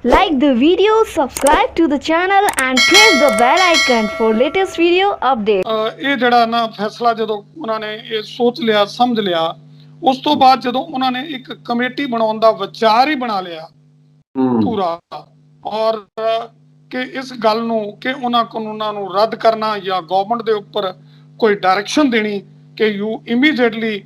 Like the video, subscribe to the channel and press the bell icon for latest video updates. ਇਹ ਜਿਹੜਾ ਨਾ ਫੈਸਲਾ ਜਦੋਂ ਉਹਨਾਂ ਨੇ ਇਹ ਸੋਚ ਲਿਆ ਸਮਝ ਲਿਆ, ਉਸ ਤੋਂ ਬਾਅਦ ਜਦੋਂ ਉਹਨਾਂ ਨੇ ਇੱਕ ਕਮੇਟੀ ਬਣਾਉਣ ਦਾ ਵਿਚਾਰ ਹੀ ਬਣਾ ਲਿਆ ਪੂਰਾ, ਔਰ ਕਿ ਇਸ ਗੱਲ ਨੂੰ ਕਿ ਉਹਨਾਂ ਕਾਨੂੰਨਾਂ ਨੂੰ ਰੱਦ ਕਰਨਾ ਜਾਂ ਗਵਰਨਮੈਂਟ ਦੇ ਉੱਪਰ ਕੋਈ ਡਾਇਰੈਕਸ਼ਨ ਦੇਣੀ ਕਿ ਯੂ ਇਮੀਡੀਏਟਲੀ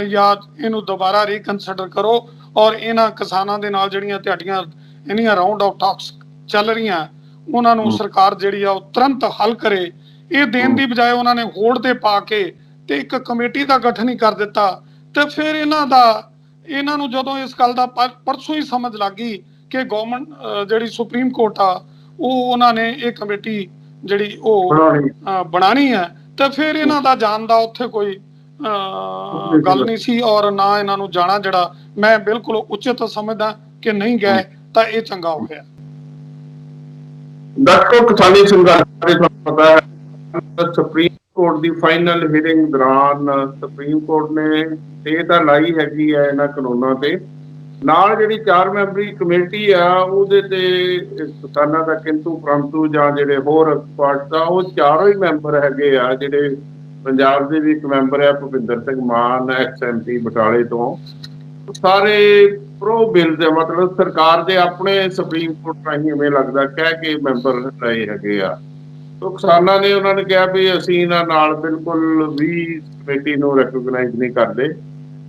ਜਾਂ ਇਹਨੂੰ ਦੁਬਾਰਾ ਰੀਕਨਸੀਡਰ ਕਰੋ, ਔਰ ਇਹਨਾਂ ਕਿਸਾਨਾਂ ਦੇ ਨਾਲ ਜਿਹੜੀਆਂ ਤੁਹਾਡੀਆਂ ਇੰਨੀਆਂ ਰਾਉਂਡ ਆਫ ਟਾਕਸ ਚੱਲ ਰਹੀਆਂ ਉਹਨਾਂ ਨੂੰ ਸਰਕਾਰ ਜਿਹੜੀ ਆ ਉਹ ਤੁਰੰਤ ਹੱਲ ਕਰੇ। ਇਹ ਦੇਣ ਦੀ ਬਜਾਏ ਉਹਨਾਂ ਨੇ ਹੋੜ ਤੇ ਪਾ ਕੇ ਤੇ ਇੱਕ ਕਮੇਟੀ ਦਾ ਗਠਨ ਹੀ ਕਰ ਦਿੱਤਾ। ਤੇ ਫਿਰ ਇਹਨਾਂ ਨੂੰ ਜਦੋਂ ਇਸ ਗੱਲ ਦਾ ਪਰਸੋਂ ਹੀ ਸਮਝ ਲੱਗ ਗਈ ਕਿ ਗਵਰਨਮੈਂਟ ਜਿਹੜੀ ਸੁਪਰੀਮ ਕੋਰਟ ਆ ਉਹ ਉਹਨਾਂ ਨੇ ਇਹ ਕਮੇਟੀ ਜਿਹੜੀ ਉਹ ਬਣਾਣੀ ਹੈ, ਤੇ ਫਿਰ ਇਹਨਾਂ ਦਾ ਜਾਣ ਦਾ ਉੱਥੇ ਕੋਈ ਗੱਲ ਨਹੀਂ ਸੀ, ਔਰ ਨਾ ਇਹਨਾਂ ਨੂੰ ਜਾਣਾ ਜਿਹੜਾ ਮੈਂ ਬਿਲਕੁਲ ਉਚਿਤ ਸਮਝਦਾ ਕਿ ਨਹੀਂ ਗਏ ਤਾਂ ਇਹ ਚੰਗਾ ਹੋ ਗਿਆ। ਦਰਸ਼ਕੋ, ਕਿਸਾਨੀ ਸੰਘਰਸ਼ ਬਾਰੇ ਤੁਹਾਨੂੰ ਪਤਾ ਹੈ ਸੁਪਰੀਮ ਕੋਰਟ ਦੀ ਫਾਈਨਲ ਹੀਅਰਿੰਗ ਦੌਰਾਨ ਸੁਪਰੀਮ ਕੋਰਟ ਨੇ ਇਹ ਤਾਂ ਲਾਈ ਹੈਗੀ ਹੈ ਇਹਨਾਂ ਕਾਨੂੰਨਾਂ ਤੇ, ਨਾਲ ਜਿਹੜੀ 4 ਮੈਂਬਰੀ ਕਮੇਟੀ ਆ ਉਹਦੇ ਤੇ ਕਿਸਾਨਾਂ ਦਾ ਕਿੰਤੂ ਪ੍ਰੰਤੂ ਜਾਂ ਜਿਹੜੇ ਹੋਰ ਐਕਸਪਰਟਸ ਆ ਉਹ ਚਾਰੋਂ ਹੀ ਮੈਂਬਰ ਹੈਗੇ ਆ। ਜਿਹੜੇ ਪੰਜਾਬ ਦੇ ਵੀ ਇੱਕ ਮੈਂਬਰ ਆ ਭੁਪਿੰਦਰ ਸਿੰਘ ਮਾਨ XMP ਬਟਾਲੇ ਤੋਂ, ਸਾਰੇ ਪ੍ਰੋ ਬਿੱਲ ਦੇ ਮਤਲਬ ਸਰਕਾਰ ਦੇ ਆਪਣੇ ਸੁਪਰੀਮ ਕੋਰਟ ਰਾਹੀਂ ਐਵੇਂ ਲੱਗਦਾ ਕਹਿ ਕੇ ਮੈਂਬਰ ਲਏ ਹੈਗੇ ਆ। ਤੋ ਕਿਸਾਨਾਂ ਨੇ ਉਹਨਾਂ ਨੇ ਕਿਹਾ ਵੀ ਅਸੀਂ ਇਹਨਾਂ ਨਾਲ ਬਿਲਕੁਲ ਵੀ ਕਮੇਟੀ ਨੂੰ ਰੈਕੋਗਨਾਈਜ਼ ਨਹੀਂ ਕਰਦੇ।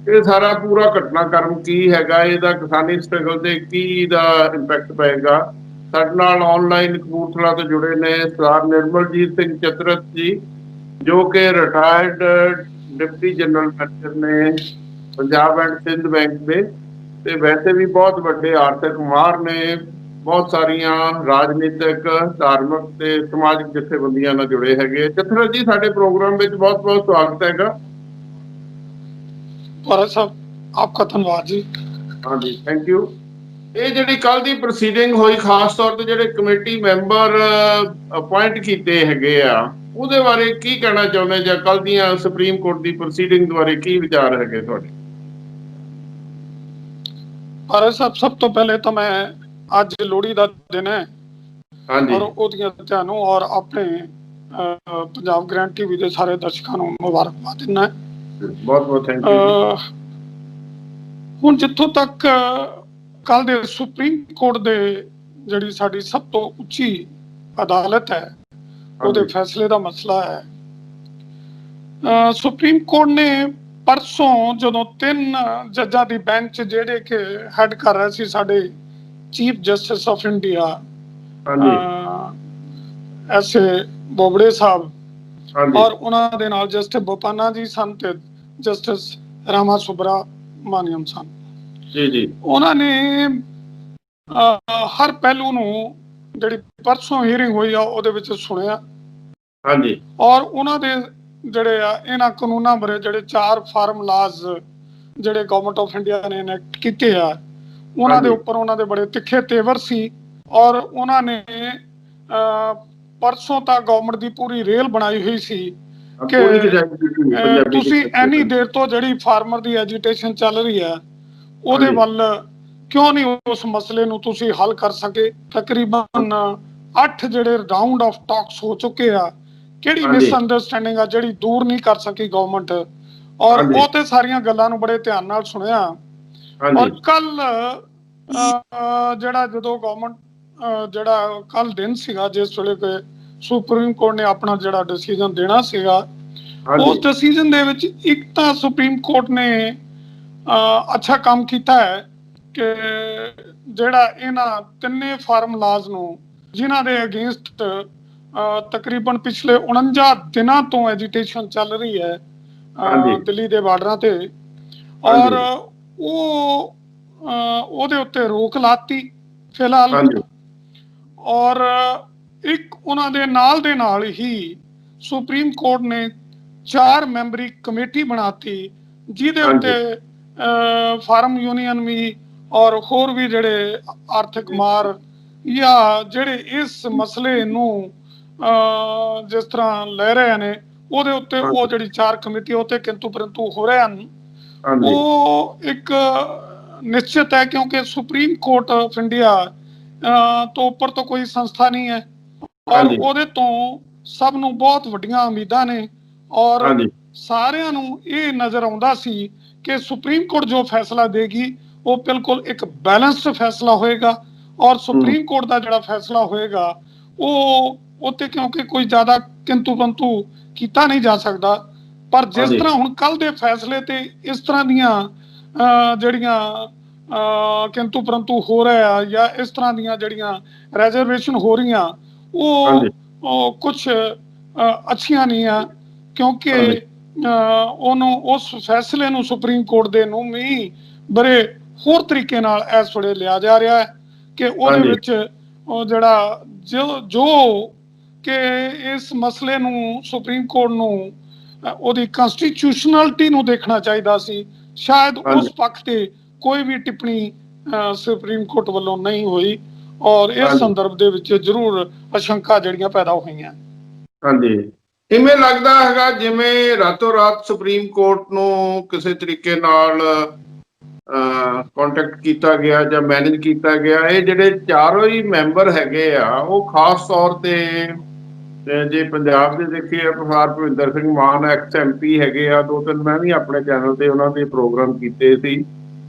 ਇਹ ਸਾਰਾ ਪੂਰਾ ਘਟਨਾਕ੍ਰਮ ਕੀ ਹੈਗਾ, ਇਹਦਾ ਕਿਸਾਨੀ ਸਟਰਗਲ ਤੇ ਕੀ ਦਾ ਇੰਪੈਕਟ ਪਏਗਾ। ਸਾਡੇ ਨਾਲ ਆਨਲਾਈਨ ਕਪੂਰਥਲਾ ਤੋਂ ਜੁੜੇ ਨੇ ਸਰਦਾਰ ਨਿਰਮਲਜੀਤ ਸਿੰਘ ਚਤਰਥ ਜੀ, ਜੋ ਕਿ ਰਿਟਾਇਰਡ ਡਿਪਟੀ ਜਨਰਲ ਮੈਨੇਜਰ ਨੇ ਪੰਜਾਬ ਐਂਡ ਸਿੰਧ ਬੈਂਕ ਦੇ, ਤੇ ਵੈਸੇ ਵੀ ਬਹੁਤ ਵੱਡੇ ਆਰਥਿਕ ਮਾਹਰ ਨੇ, ਬਹੁਤ ਸਾਰੀਆਂ ਰਾਜਨੀਤਿਕ, ਧਾਰਮਿਕ ਤੇ ਸਮਾਜਿਕ ਜਥੇਬੰਦੀਆਂ ਨਾਲ ਜੁੜੇ ਹੈਗੇ। ਚਤਰਥ ਜੀ, ਸਾਡੇ ਪ੍ਰੋਗਰਾਮ ਵਿੱਚ ਬਹੁਤ ਬਹੁਤ ਸਵਾਗਤ ਹੈਗਾ। ਭਾਰਤ ਸਾਹਿਬ, ਆਪਕਾ ਧੰਨਵਾਦ ਜੀ। ਹਾਂਜੀ, ਥੈਂਕ ਯੂ। ਇਹ ਜਿਹੜੀ ਕੱਲ ਦੀ ਪ੍ਰੋਸੀਡਿੰਗ ਹੋਈ, ਖਾਸ ਤੌਰ ਤੇ ਜਿਹੜੇ ਕਮੇਟੀ ਮੈਂਬਰ ਅਪਾਇੰਟ ਕੀਤੇ ਹੈਗੇ ਆ, ਉਹਦੇ ਬਾਰੇ ਕੀ ਕਹਿਣਾ ਚਾਹੁੰਦੇ, ਜਾਂ ਕੱਲ ਦੀਆਂ ਸੁਪਰੀਮ ਕੋਰਟ ਦੀ ਪ੍ਰੋਸੀਡਿੰਗ ਬਾਰੇ ਕੀ ਵਿਚਾਰ ਹੈਗੇ ਤੁਹਾਡੇ? ਭਾਰਤ ਸਾਹਿਬ, ਸਭ ਤੋਂ ਪਹਿਲੇ ਤਾਂ ਮੈਂ ਅੱਜ ਲੋਹੜੀ ਦਾ ਦਿਨ ਹੈ ਔਰ ਉਹਦੀਆਂ ਤੁਹਾਨੂੰ ਔਰ ਆਪਣੇ ਪੰਜਾਬ ਗ੍ਰੈਂਡ ਟੀਵੀ ਦੇ ਸਾਰੇ ਦਰਸ਼ਕਾਂ ਨੂੰ ਮੁਬਾਰਕਬਾਦ ਦਿੰਦਾ। ਬਹੁਤ ਬਹੁਤ ਥੈਂਕ ਯੂ। ਹੁਣ ਜਿੱਥੋਂ ਤੱਕ ਕੱਲ ਦੇ ਸੁਪਰੀਮ ਕੋਰਟ ਦੇ ਜਿਹੜੀ ਸਾਡੀ ਸਭ ਤੋਂ ਉੱਚੀ ਅਦਾਲਤ ਹੈ ਉਹਦੇ ਫੈਸਲੇ ਦਾ ਮਸਲਾ ਹੈ, ਸੁਪਰੀਮ ਕੋਰਟ ਨੇ ਪਰਸੋਂ ਜਦੋਂ 3 ਜੱਜਾਂ ਦੀ ਬੈਂਚ ਜਿਹੜੇ ਕਿ ਹੈਡ ਕਰ ਰਹੇ ਸੀ ਸਾਡੇ chief justice of India S A Bobde ਸਾਹਿਬ, ਔਰ ਉਹਨਾਂ ਦੇ ਨਾਲ ਜਸਟਿਸ ਬੋਪਾਨਾ ਜੀ ਸਨ ਤੇ ਜਸਟਿਸ ਰਾਮਾ ਸੁਬਰਾਮਾਨੀਅਮ ਸਨ ਜੀ, ਉਹਨਾਂ ਨੇ ਹਰ ਪਹਿਲੂ ਨੂੰ ਜਿਹੜੀ ਪਰਸੋਂ ਹੀਅਰਿੰਗ ਹੋਈ ਆ ਉਹਦੇ ਵਿੱਚ ਸੁਣਿਆ। ਹਾਂਜੀ, ਔਰ ਉਹਨਾਂ ਦੇ ਜਿਹੜੇ ਆ ਇਹਨਾਂ ਕਾਨੂੰਨਾਂ ਬਾਰੇ ਜਿਹੜੇ 4 ਫਾਰਮ ਲਾਜ਼ ਜਿਹੜੇ ਗਵਰਨਮੈਂਟ ਆਫ ਇੰਡੀਆ ਨੇ ਇਨੈਕਟ ਕੀਤੇ ਆ ਉਹਨਾਂ ਦੇ ਉੱਪਰ ਉਹਨਾਂ ਦੇ ਬੜੇ ਤਿੱਖੇ ਤੇਵਰ ਸੀ, ਔਰ ਉਹਨਾਂ ਨੇ ਪਰਸੋਂ ਤਾਂ ਗਵਰਨਮੈਂਟ ਦੀ ਪੂਰੀ ਰੇਲ ਬਣਾਈ ਹੋਈ ਸੀ ਕਿ ਤੁਸੀਂ ਐਨੀ ਦੇਰ ਤੋਂ ਜਿਹੜੀ ਫਾਰਮਰ ਦੀ ਐਜੀਟੇਸ਼ਨ ਚੱਲ ਰਹੀ ਹੈ ਉਹਦੇ ਵੱਲ ਕਿਉਂ ਨਹੀਂ ਉਸ ਮਸਲੇ ਨੂੰ ਤੁਸੀਂ ਹੱਲ ਕਰ ਸਕੇ। ਤਕਰੀਬਨ 8 ਜਿਹੜੇ ਰਾਉਂਡ ਆਫ ਟਾਕਸ ਹੋ ਚੁੱਕੇ ਆ, ਕਿਹੜੀ ਮਿਸ ਅੰਡਰਸਟੈਂਡਿੰਗ ਆ ਜਿਹੜੀ ਦੂਰ ਨਹੀਂ ਕਰ ਸਕੀ ਗਵਰਨਮੈਂਟ, ਔਰ ਉਹ ਤੇ ਸਾਰੀਆਂ ਗੱਲਾਂ ਨੂੰ ਬੜੇ ਧਿਆਨ ਨਾਲ ਸੁਣਿਆ। ਔਰ ਕੱਲ ਜਿਹੜਾ ਜਦੋਂ ਗਵਰਨਮੈਂਟ ਜਿਹੜਾ ਕੱਲ ਦਿਨ ਸੀਗਾ ਜਿਸ ਵੇਲੇ ਕਿ ਸੁਪਰੀਮ ਕੋਰਟ ਨੇ ਆਪਣਾ ਜਿਹੜਾ ਡਿਸੀਜਨ ਦੇਣਾ ਸੀਗਾ, ਉਸ ਡਿਸੀਜਨ ਦੇ ਵਿੱਚ ਇੱਕ ਤਾਂ ਸੁਪਰੀਮ ਕੋਰਟ ਨੇ ਅੱਛਾ ਕੰਮ ਕੀਤਾ ਹੈ ਕਿ ਜਿਹੜਾ ਇਹਨਾਂ 3 ਫਾਰਮ ਲਾਜ਼ ਨੂੰ ਜਿਨ੍ਹਾਂ ਦੇ ਅਗੇਂਸਟ ਤਕਰੀਬਨ ਪਿਛਲੇ 49 ਦਿਨਾਂ ਤੋਂ ਐਜੀਟੇਸ਼ਨ ਚੱਲ ਰਹੀ ਹੈ ਦਿੱਲੀ ਦੇ ਬਾਰਡਰਾਂ ਤੇ, ਔਰ ਉਹਦੇ ਉੱਤੇ ਰੋਕ ਲਾਤੀ ਫਿਲਹਾਲ। ਔਰ ਇੱਕ ਉਹਨਾਂ ਦੇ ਨਾਲ ਹੀ ਸੁਪਰੀਮ ਕੋਰਟ ਨੇ 4 ਮੈਂਬਰੀ ਕਮੇਟੀ ਬਣਾਤੀ ਜਿਹਦੇ ਉੱਤੇ ਫਾਰਮ ਯੂਨੀਅਨ ਵੀ ਔਰ ਹੋਰ ਵੀ ਜਿਹੜੇ ਆਰਥਿਕ ਮਾਰ ਜਾਂ ਜਿਹੜੇ ਇਸ ਮਸਲੇ ਨੂੰ ਜਿਸ ਤਰ੍ਹਾਂ ਲੈ ਰਹੇ ਨੇ ਉਹਦੇ ਉੱਤੇ ਉਹ ਜਿਹੜੀ 4 ਕਮੇਟੀ ਉੱਤੇ ਕਿੰਤੂ ਪਰੰਤੂ ਹੋ ਰਹੇ ਹਨ। ਉਹ ਇੱਕ ਨਿਸ਼ਚਿਤ ਹੈ ਕਿਉਂਕਿ ਸੁਪਰੀਮ ਕੋਰਟ ਆਫ ਇੰਡੀਆ ਤੋਂ ਉੱਪਰ ਤੋਂ ਕੋਈ ਸੰਸਥਾ ਨਹੀਂ ਹੈ ਔਰ ਉਹਦੇ ਤੋਂ ਸਭ ਨੂੰ ਬਹੁਤ ਵੱਡੀਆਂ ਉਮੀਦਾਂ ਨੇ ਔਰ ਸਾਰਿਆਂ ਨੂੰ ਇਹ ਨਜ਼ਰ ਆਉਂਦਾ ਸੀ ਕਿ ਸੁਪਰੀਮ ਕੋਰਟ ਜੋ ਫੈਸਲਾ ਦੇਗੀ ਉਹ ਬਿਲਕੁਲ ਇੱਕ ਬੈਲੈਂਸਡ ਫੈਸਲਾ ਹੋਏਗਾ ਔਰ ਸੁਪਰੀਮ ਕੋਰਟ ਦਾ ਜਿਹੜਾ ਫੈਸਲਾ ਹੋਏਗਾ ਉਹ ਉੱਤੇ ਕਿਉਂਕਿ ਕੋਈ ਜ਼ਿਆਦਾ ਕਿੰਤੂ ਪੰਤੂ ਕੀਤਾ ਨਹੀਂ ਜਾ ਸਕਦਾ ਪਰ ਜਿਸ ਤਰ੍ਹਾਂ ਹੁਣ ਕੱਲ ਦੇ ਫੈਸਲੇ ਤੇ ਇਸ ਤਰ੍ਹਾਂ ਦੀਆਂ ਜਿਹੜੀਆਂ ਕਿੰਤੂ ਪਰੰਤੂ ਹੋ ਰਿਹਾ ਜਾਂ ਇਸ ਤਰ੍ਹਾਂ ਦੀਆਂ ਜਿਹੜੀਆਂ ਰਿਜ਼ਰਵੇਸ਼ਨ ਹੋ ਰਹੀਆਂ ਉਹ ਕੁਝ ਅੱਛੀਆਂ ਨਹੀਂ ਆ ਕਿਉਂਕਿ ਉਹਨੂੰ ਉਸ ਫੈਸਲੇ ਨੂੰ ਸੁਪਰੀਮ ਕੋਰਟ ਦੇ ਨੂੰ ਵੀ ਬੜੇ ਹੋਰ ਤਰੀਕੇ ਨਾਲ ਇਸ ਵੇਲੇ ਲਿਆ ਜਾ ਰਿਹਾ ਹੈ ਕਿ ਉਹਦੇ ਵਿੱਚ ਉਹ ਜਿਹੜਾ ਜੋ ਕਿ ਇਸ ਮਸਲੇ ਨੂੰ ਸੁਪਰੀਮ ਕੋਰਟ ਨੂੰ ਉਹਦੀ ਕਨਸਟੀਟਿਊਸ਼ਨਲਿਟੀ ਨੂੰ ਦੇਖਣਾ ਚਾਹੀਦਾ ਸੀ ਸ਼ਾਇਦ ਉਸ ਪੱਖ ਤੇ ਕੋਈ ਵੀ ਟਿੱਪਣੀ ਸੁਪਰੀਮ ਕੋਰਟ ਵੱਲੋਂ ਨਹੀਂ ਹੋਈ ਔਰ ਇਸ ਸੰਦਰਭ ਦੇ ਵਿੱਚ ਜ਼ਰੂਰ ਅਸ਼ੰਕਾ ਜਿਹੜੀਆਂ ਪੈਦਾ ਹੋਈਆਂ। ਹਾਂਜੀ, ਇਵੇਂ ਲੱਗਦਾ ਹੈਗਾ ਜਿਵੇਂ ਰਾਤੋਂ ਰਾਤ ਸੁਪਰੀਮ ਕੋਰਟ ਨੂੰ ਕਿਸੇ ਤਰੀਕੇ ਨਾਲ ਕੰਟੈਕਟ ਕੀਤਾ ਗਿਆ ਜਾਂ ਮੈਨੇਜ ਕੀਤਾ ਗਿਆ। ਇਹ ਜਿਹੜੇ ਚਾਰੋਂ ਹੀ ਮੈਂਬਰ ਹੈਗੇ ਆ ਉਹ ਖਾਸ ਤੌਰ ਤੇ ਜੇ ਪੰਜਾਬ ਦੇ ਦੇਖੀਏ ਪ੍ਰੋਫੈਸਰ ਭੁਪਿੰਦਰ ਸਿੰਘ ਮਾਨ ਐਕਸ MP ਹੈਗੇ ਆ, 2-3 ਮੈਂ ਵੀ ਆਪਣੇ ਚੈਨਲ ਤੇ ਉਹਨਾਂ ਦੇ ਪ੍ਰੋਗਰਾਮ ਕੀਤੇ ਸੀ।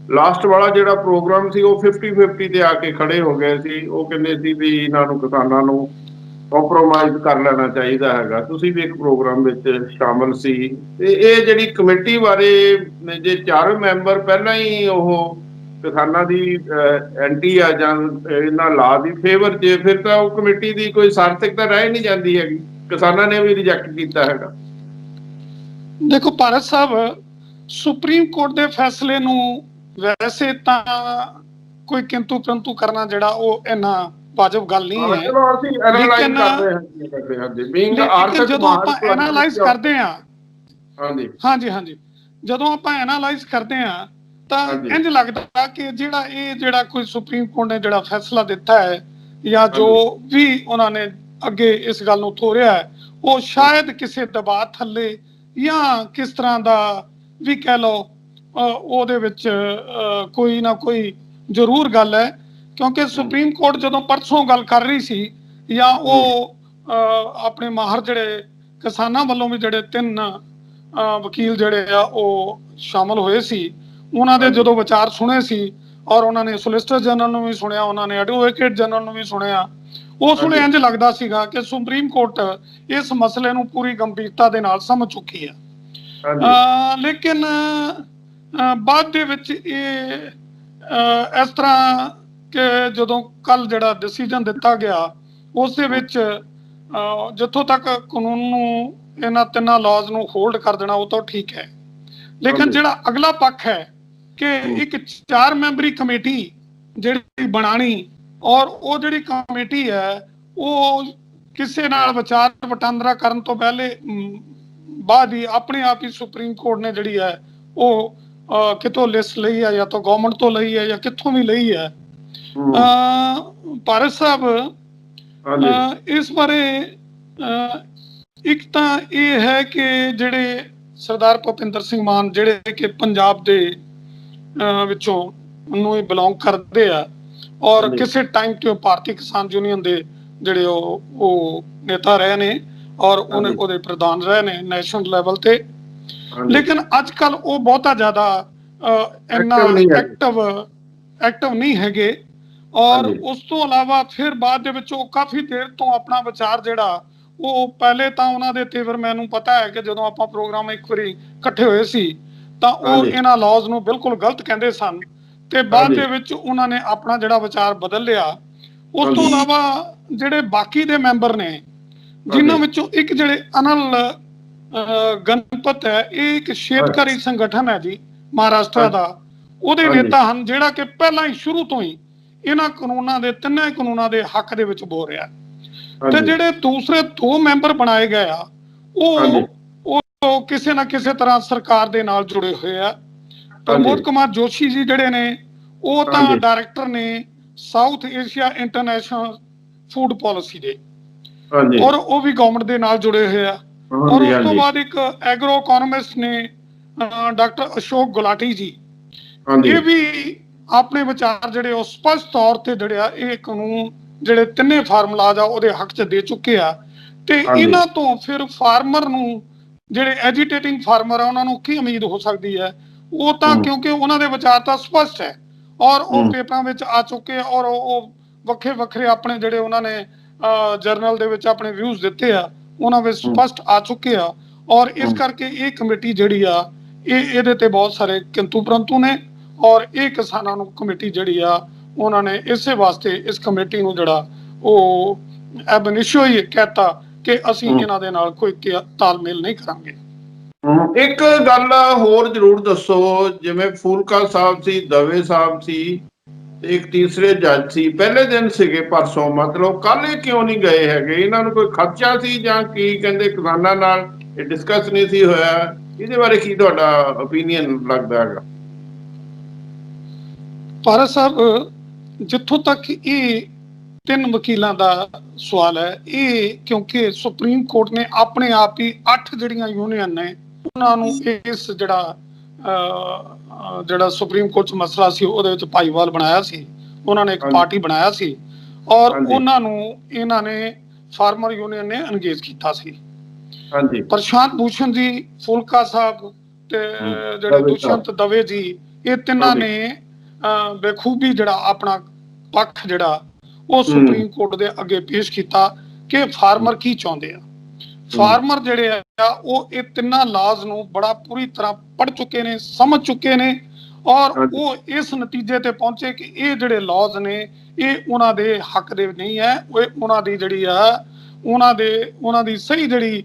ਲਾਸਟ ਵਾਲਾ ਜਿਹੜਾ ਪ੍ਰੋਗਰਾਮ ਸੀ ਉਹ 50-50 ਤੇ ਆ ਕੇ ਖੜੇ ਹੋ ਗਏ ਸੀ। ਉਹ ਕਹਿੰਦੇ ਸੀ ਵੀ ਇਹਨਾਂ ਨੂੰ ਕਿਸਾਨਾਂ ਨੂੰ ਕੰਪਰੋਮਾਈਜ਼ ਕਰ ਲੈਣਾ ਚਾਹੀਦਾ ਹੈਗਾ। ਤੁਸੀਂ ਵੀ ਇੱਕ ਪ੍ਰੋਗਰਾਮ ਵਿੱਚ ਸ਼ਾਮਲ ਸੀ ਤੇ ਇਹ ਜਿਹੜੀ ਕਮੇਟੀ ਬਾਰੇ ਜੇ ਚਾਰੋਂ ਮੈਂਬਰ ਪਹਿਲਾਂ ਹੀ ਉਹ ਕਿਸਾਨਾਂ ਦੀ ਐਂਟੀ ਆ ਜਾਂ ਇਹਨਾਂ ਲਾ ਦੀ ਫੇਵਰ 'ਚ ਫਿਰ ਤਾਂ ਉਹ ਕਮੇਟੀ ਦੀ ਕੋਈ ਸਾਰਥਕਤਾ ਰਹਿ ਨਹੀਂ ਜਾਂਦੀ ਹੈਗੀ। ਕਿਸਾਨਾਂ ਨੇ ਵੀ ਰਿਜੈਕਟ ਕੀਤਾ ਹੈਗਾ। ਦੇਖੋ ਭਾਰਤ ਸਾਹਿਬ, ਸੁਪਰੀਮ ਕੋਰਟ ਦੇ ਫੈਸਲੇ ਨੂੰ ਵੈਸੇ ਤਾਂ ਕੋਈ ਕਿੰਤੂ ਪਰੰਤੂ ਕਰਨਾ ਜਿਹੜਾ ਉਹ ਇੰਨਾ ਵਾਜਬ ਗੱਲ ਨਹੀਂ ਹੈ ਲੇਕਿਨ ਜਦੋਂ ਆਪਾਂ ਐਨਾਲਾਈਜ਼ ਕਰਦੇ ਹਾਂ ਜਦੋਂ ਆਪਾਂ ਐਨਾਲਾਈਜ਼ ਕਰਦੇ ਹਾਂ ਤਾਂ ਇੰਝ ਲੱਗਦਾ ਕਿ ਜਿਹੜਾ ਕੋਈ ਸੁਪਰੀਮ ਕੋਰਟ ਨੇ ਜਿਹੜਾ ਫੈਸਲਾ ਦਿੱਤਾ ਹੈ ਜਾਂ ਜੋ ਵੀ ਉਹਨਾਂ ਨੇ ਅੱਗੇ ਇਸ ਗੱਲ ਨੂੰ ਤੋਰਿਆ ਹੈ ਉਹ ਸ਼ਾਇਦ ਕਿਸੇ ਦਬਾਅ ਥੱਲੇ ਜਾਂ ਕਿਸ ਤਰ੍ਹਾਂ ਦਾ ਵੀ ਕਹਿ ਲਓ ਉਹਦੇ ਵਿੱਚ ਕੋਈ ਨਾ ਕੋਈ ਜ਼ਰੂਰ ਗੱਲ ਹੈ ਕਿਉਂਕਿ ਸੁਪਰੀਮ ਕੋਰਟ ਜਦੋਂ ਪਰਸੋਂ ਗੱਲ ਕਰ ਰਹੀ ਸੀ ਜਾਂ ਉਹ ਆਪਣੇ ਮਾਹਰ ਜਿਹੜੇ ਕਿਸਾਨਾਂ ਵੱਲੋਂ ਵੀ ਜਿਹੜੇ 3 ਵਕੀਲ ਜਿਹੜੇ ਆ ਉਹ ਸ਼ਾਮਲ ਹੋਏ ਸੀ ਉਹਨਾਂ ਦੇ ਜਦੋਂ ਵਿਚਾਰ ਸੁਣੇ ਸੀ ਔਰ ਉਹਨਾਂ ਨੇ ਸੋਲਿਸਿਟਰ ਜਨਰਲ ਨੂੰ ਵੀ ਸੁਣਿਆ, ਉਹਨਾਂ ਨੇ ਐਡਵੋਕੇਟ ਜਨਰਲ ਨੂੰ ਵੀ ਸੁਣਿਆ। ਉਸ ਵੇਲੇ ਇੰਝ ਲੱਗਦਾ ਸੀਗਾ ਕਿ ਸੁਪਰੀਮ ਕੋਰਟ ਇਸ ਮਸਲੇ ਨੂੰ ਪੂਰੀ ਗੰਭੀਰਤਾ ਦੇ ਨਾਲ ਸਮਝ ਚੁੱਕੀ ਹੈ ਲੇਕਿਨ ਬਾਅਦ ਦੇ ਵਿੱਚ ਇਹ ਇਸ ਤਰ੍ਹਾਂ ਕਿ ਜਦੋਂ ਕੱਲ ਜਿਹੜਾ ਡਿਸੀਜਨ ਦਿੱਤਾ ਗਿਆ ਉਸ ਦੇ ਵਿੱਚ ਜਿੱਥੋਂ ਤੱਕ ਕਾਨੂੰਨ ਨੂੰ ਇਹਨਾਂ 3 ਲਾਜ਼ ਨੂੰ ਹੋਲਡ ਕਰ ਦੇਣਾ ਉਹ ਤਾਂ ਠੀਕ ਹੈ ਲੇਕਿਨ ਜਿਹੜਾ ਅਗਲਾ ਪੱਖ ਹੈ ਕਿ ਇੱਕ 4 ਮੈਂਬਰੀ ਕਮੇਟੀ ਜਿਹੜੀ ਬਣਾਣੀ ਔਰ ਉਹ ਜਿਹੜੀ ਕਮੇਟੀ ਹੈ ਉਹ ਕਿਸੇ ਨਾਲ ਵਿਚਾਰ ਵਟਾਂਦਰਾ ਕਰਨ ਤੋਂ ਪਹਿਲੇ ਬਾਅਦ ਹੀ ਆਪਣੇ ਆਪ ਹੀ ਸੁਪਰੀਮ ਕੋਰਟ ਨੇ ਜਿਹੜੀ ਹੈ ਉਹ ਕਿਤੋਂ ਲਿਸਟ ਲਈ ਹੈ ਜਾਂ ਤਾਂ ਗਵਰਨਮੈਂਟ ਤੋਂ ਲਈ ਹੈ ਜਾਂ ਕਿੱਥੋਂ ਵੀ ਲਈ ਹੈ। ਭਾਰਤ ਸਾਹਿਬ, ਇਸ ਬਾਰੇ ਇੱਕ ਤਾਂ ਇਹ ਹੈ ਕਿ ਜਿਹੜੇ ਸਰਦਾਰ ਭੁਪਿੰਦਰ ਸਿੰਘ ਮਾਨ ਜਿਹੜੇ ਕਿ ਪੰਜਾਬ ਦੇ ਵਿੱਚੋਂ ਨੂੰ ਹੀ ਬਿਲੋਂਗ ਕਰਦੇ ਆ ਔਰ ਕਿਸੇ ਟਾਈਮ ਤੇ ਭਾਰਤੀ ਕਿਸਾਨ ਯੂਨੀਅਨ ਦੇ ਜਿਹੜੇ ਉਹ ਨੇਤਾ ਰਹੇ ਨੇ ਔਰ ਉਹਦੇ ਪ੍ਰਧਾਨ ਰਹੇ ਨੇ ਨੈਸ਼ਨਲ ਲੈਵਲ ਤੇ ਲੇਕਿਨ ਅੱਜ ਕੱਲ ਉਹ ਬਹੁਤਾ ਜ਼ਿਆਦਾ ਇੰਨਾ ਐਕਟਿਵ ਨਹੀਂ ਹੈਗੇ ਔਰ ਉਸ ਤੋਂ ਇਲਾਵਾ ਫਿਰ ਬਾਅਦ ਦੇ ਵਿੱਚ ਉਹ ਕਾਫੀ ਦੇਰ ਤੋਂ ਆਪਣਾ ਵਿਚਾਰ ਜਿਹੜਾ ਉਹ ਪਹਿਲੇ ਤਾਂ ਉਹਨਾਂ ਦੇ ਤੇਵਰ ਮੈਨੂੰ ਪਤਾ ਹੈ ਕਿ ਜਦੋਂ ਆਪਾਂ ਪ੍ਰੋਗਰਾਮ ਇੱਕ ਵਾਰੀ ਇਕੱਠੇ ਹੋਏ ਸੀ ਤਾਂ ਉਹ ਇਹਨਾਂ ਲਾਜ਼ ਨੂੰ ਬਿਲਕੁਲ ਗਲਤ ਕਹਿੰਦੇ ਸਨ ਤੇ ਬਾਅਦ ਦੇ ਵਿੱਚ ਉਹਨਾਂ ਨੇ ਆਪਣਾ ਜਿਹੜਾ ਵਿਚਾਰ ਬਦਲ ਲਿਆ। ਉਸ ਤੋਂ ਇਲਾਵਾ ਜਿਹੜੇ ਬਾਕੀ ਦੇ ਮੈਂਬਰ ਨੇ ਜਿਨ੍ਹਾਂ ਵਿੱਚੋਂ ਇੱਕ ਜਿਹੜੇ ਅਨਲ ਗਣਪਤ ਹੈ ਇਹ ਇੱਕ ਸ਼ੇਤਕਰੀ ਸੰਗਠਨ ਹੈ ਜੀ ਮਹਾਰਾਸ਼ਟਰ ਦਾ, ਉਹਦੇ ਨੇਤਾ ਹਨ ਜਿਹੜਾ ਕਿ ਪਹਿਲਾਂ ਹੀ ਸ਼ੁਰੂ ਤੋਂ ਹੀ ਇਹਨਾਂ ਕਾਨੂੰਨਾਂ ਦੇ 3 ਕਾਨੂੰਨਾਂ ਦੇ ਹੱਕ ਦੇ ਵਿੱਚ ਬੋਲ ਰਿਹਾ ਤੇ ਜਿਹੜੇ ਦੂਸਰੇ 2 ਮੈਂਬਰ ਬਣਾਏ ਗਏ ਆ ਉਹ ਕਿਸੇ ਨਾ ਕਿਸੇ ਤਰ੍ਹਾਂ ਸਰਕਾਰ ਦੇ ਨਾਲ ਜੁੜੇ ਹੋਏ ਆ। ਪ੍ਰਮੋਦ ਕੁਮਾਰ ਜੋਸ਼ੀ ਜੀ ਜਿਹੜੇ ਨੇ ਉਹ ਤਾਂ ਡਾਇਰੈਕਟਰ ਨੇ south Asia international food policy ਦੇ ਔਰ ਉਹ ਵੀ ਗਵਰਨਮੈਂਟ ਦੇ ਨਾਲ ਜੁੜੇ ਹੋਏ ਆ ਔਰ ਉਸ ਤੋਂ ਬਾਅਦ ਇੱਕ ਐਗਰੋ ਇਕੋਨੋਮਿਸਟ ਨੇ ਡਾਕਟਰ ਅਸ਼ੋਕ ਗੁਲਾਟੀ ਜੀ, ਇਹ ਵੀ ਆਪਣੇ ਵਿਚਾਰ ਜਿਹੜੇ ਉਹ ਸਪਸ਼ਟ ਤੌਰ ਤੇ ਜਿਹੜੇ ਆ ਇਹ ਕਾਨੂੰਨ ਜਿਹੜੇ ਤਿੰਨੇ ਫਾਰਮੂਲਾਜ਼ ਆ ਉਹਦੇ ਹੱਕ 'ਚ ਦੇ ਚੁੱਕੇ ਆ ਤੇ ਇਹਨਾਂ ਤੋਂ ਫਿਰ ਫਾਰਮਰ ਨੂੰ ਜਿਹੜੇ ਐਜੀਟੇਟਿੰਗ ਫਾਰਮਰ ਆ ਉਹਨਾਂ ਨੂੰ ਕੀ ਉਮੀਦ ਹੋ ਸਕਦੀ ਹੈ? ਉਹ ਤਾਂ ਕਿਉਂਕਿ ਉਹਨਾਂ ਦੇ ਵਿਚਾਰ ਤਾਂ ਸਪਸ਼ਟ ਹੈ ਔਰ ਉਹ ਪੇਪਰਾਂ ਵਿੱਚ ਆ ਚੁੱਕੇ ਔਰ ਉਹ ਵੱਖਰੇ ਵੱਖਰੇ ਆਪਣੇ ਜਿਹੜੇ ਉਹਨਾਂ ਨੇ ਜਰਨਲ ਦੇ ਵਿੱਚ ਆਪਣੇ ਵਿਊਜ਼ ਦਿੱਤੇ ਆ ਉਹਨਾਂ ਵਿੱਚ ਸਪਸ਼ਟ ਆ ਚੁੱਕੇ ਆ ਔਰ ਇਸ ਕਰਕੇ ਇਹ ਕਮੇਟੀ ਜਿਹੜੀ ਆ ਇਹਦੇ ਤੇ ਬਹੁਤ ਸਾਰੇ ਕਿੰਤੂ ਪਰੰਤੂ ਨੇ ਔਰ ਇਹ ਕਿਸਾਨਾਂ ਨੂੰ ਕਮੇਟੀ ਜਿਹੜੀ ਆ ਉਹਨਾਂ ਨੇ ਇਸੇ ਵਾਸਤੇ ਇਸ ਕਮੇਟੀ ਨੂੰ ਜਿਹੜਾ ਉਹ ਐਬ ਇਨੀਸ਼ੀਓ ਹੀ ਕਹਿਤਾ ਕਿ ਅਸੀਂ ਇਹਨਾਂ ਦੇ ਨਾਲ ਕੋਈ ਤਾਲਮੇਲ ਨਹੀਂ ਕਰਾਂਗੇ। ਇੱਕ ਗੱਲ ਹੋਰ ਜ਼ਰੂਰ ਦੱਸੋ, ਜਿਵੇਂ ਫੂਲਕਾ ਸਾਹਿਬ ਸੀ, ਦਵੇ ਸਾਹਿਬ ਸੀ, ਇੱਕ ਤੀਸਰੇ ਜੱਜ ਸੀ, ਪਹਿਲੇ ਦਿਨ ਸੀਗੇ ਪਰਸੋਂ, ਮਤਲਬ ਕੱਲ ਇਹ ਕਿਉਂ ਨਹੀਂ ਗਏ ਹੈਗੇ? ਇਹਨਾਂ ਨੂੰ ਕੋਈ ਖਰਚਾ ਸੀ ਜਾਂ ਕੀ ਕਹਿੰਦੇ ਕਿਸਾਨਾਂ ਨਾਲ ਇਹ ਡਿਸਕਸ ਨਹੀਂ ਸੀ ਹੋਇਆ? ਇਹਦੇ ਬਾਰੇ ਕੀ ਤੁਹਾਡਾ ਓਪੀਨੀਅਨ ਲੱਗਦਾ ਹੈਗਾ? ਭਾਰਤ ਸਾਹਿਬ, ਜਿੱਥੋਂ ਤੱਕ ਇਹ ਤਿੰਨ ਵਕੀਲਾਂ ਦਾ ਸਵਾਲ ਹੈ, ਇਹ ਕਿਉਂਕਿ ਸੁਪਰੀਮ ਕੋਰਟ ਨੇ ਆਪਣੇ ਆਪ ਹੀ 8 ਜਿਹੜੀਆਂ ਯੂਨੀਅਨ ਨੇ ਉਹਨਾਂ ਨੂੰ ਇਸ ਜਿਹੜਾ ਸੁਪਰੀਮ ਕੋਰਟ 'ਚ ਮਸਲਾ ਸੀ ਉਹਦੇ ਵਿੱਚ ਭਾਈਵਾਲ ਬਣਾਇਆ ਸੀ, ਉਹਨਾਂ ਨੇ ਇੱਕ ਪਾਰਟੀ ਬਣਾਇਆ ਸੀ ਔਰ ਉਹਨਾਂ ਨੂੰ ਇਹਨਾਂ ਨੇ ਫਾਰਮਰ ਯੂਨੀਅਨ ਨੇ ਅੰਗੇਜ ਕੀਤਾ ਸੀ। ਪ੍ਰਸ਼ਾਂਤ ਭੂਸ਼ਣ ਜੀ, ਫੂਲਕਾ ਸਾਹਿਬ ਤੇ ਜਿਹੜੇ ਦੁਸ਼ਯੰਤ ਦਵੇ ਜੀ, ਇਹ ਤਿੰਨਾਂ ਨੇ ਬੇਖੂਬੀ ਜਿਹੜਾ ਆਪਣਾ ਪੱਖ ਜਿਹੜਾ ਉਹ ਸੁਪਰੀਮ ਕੋਰਟ ਦੇ ਅੱਗੇ ਪੇਸ਼ ਕੀਤਾ ਕਿ ਫਾਰਮਰ ਕੀ ਚਾਹੁੰਦੇ ਆ। ਫਾਰਮਰ ਜਿਹੜੇ ਆ ਉਹ ਇਹ ਤਿੰਨਾਂ ਲਾਜ਼ ਨੂੰ ਬੜਾ ਪੂਰੀ ਤਰ੍ਹਾਂ ਪੜ੍ਹ ਚੁੱਕੇ ਨੇ, ਸਮਝ ਚੁੱਕੇ ਨੇ ਔਰ ਉਹ ਇਸ ਨਤੀਜੇ ਤੇ ਪਹੁੰਚੇ ਕਿ ਇਹ ਜਿਹੜੇ ਲਾਜ਼ ਨੇ ਇਹ ਉਹਨਾਂ ਦੇ ਹੱਕ ਦੇ ਨਹੀਂ ਹੈ, ਉਹ ਉਹਨਾਂ ਦੀ ਜਿਹੜੀ ਆ ਉਹਨਾਂ ਦੀ ਸਹੀ ਜਿਹੜੀ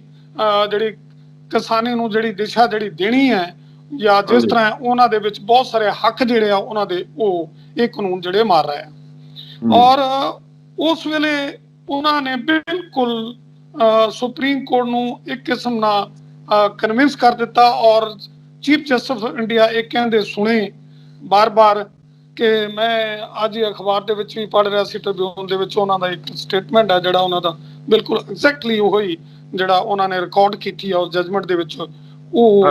ਕਿਸਾਨੀ ਨੂੰ ਜਿਹੜੀ ਦਿਸ਼ਾ ਜਿਹੜੀ ਦੇਣੀ ਹੈ ਜਾਂ ਜਿਸ ਤਰ੍ਹਾਂ ਉਹਨਾਂ ਦੇ ਵਿੱਚ ਬਹੁਤ ਸਾਰੇ ਹੱਕ ਜਿਹੜੇ ਆ ਉਹਨਾਂ ਦੇ ਉਹ ਇਹ ਕਾਨੂੰਨ ਜਿਹੜੇ ਮਾਰ ਰਹੇ ਆ। ਔਰ ਉਸ ਵੇਲੇ ਉਹਨਾਂ ਨੇ ਬਿਲਕੁਲ ਸੁਪਰੀਮ ਕੋਰਟ ਨੂੰ ਇੱਕ ਕਿਸਮ ਨਾਲ ਕਨਵਿੰਸ ਕਰ ਦਿੱਤਾ ਔਰ ਚੀਫ ਜਸਟਿਸ ਆਫ ਇੰਡੀਆ ਇਹ ਕਹਿੰਦੇ ਸੁਣੇ ਬਾਰ-ਬਾਰ ਕਿ ਮੈਂ ਅੱਜ ਅਖਬਾਰ ਦੇ ਵਿੱਚ ਵੀ ਪੜ੍ਹ ਰਿਹਾ ਸੀ, ਟ੍ਰਿਬਿਊਨ ਦੇ ਵਿੱਚ ਉਹਨਾਂ ਦਾ ਇੱਕ ਸਟੇਟਮੈਂਟ ਹੈ ਜਿਹੜਾ ਉਹਨਾਂ ਦਾ ਬਿਲਕੁਲ ਐਗਜ਼ੈਕਟਲੀ ਉਹੀ ਜਿਹੜਾ ਉਹਨਾਂ ਨੇ ਰਿਕਾਰਡ ਕੀਤੀ ਔਰ ਜਜਮੈਂਟ ਦੇ ਵਿੱਚ ਉਹ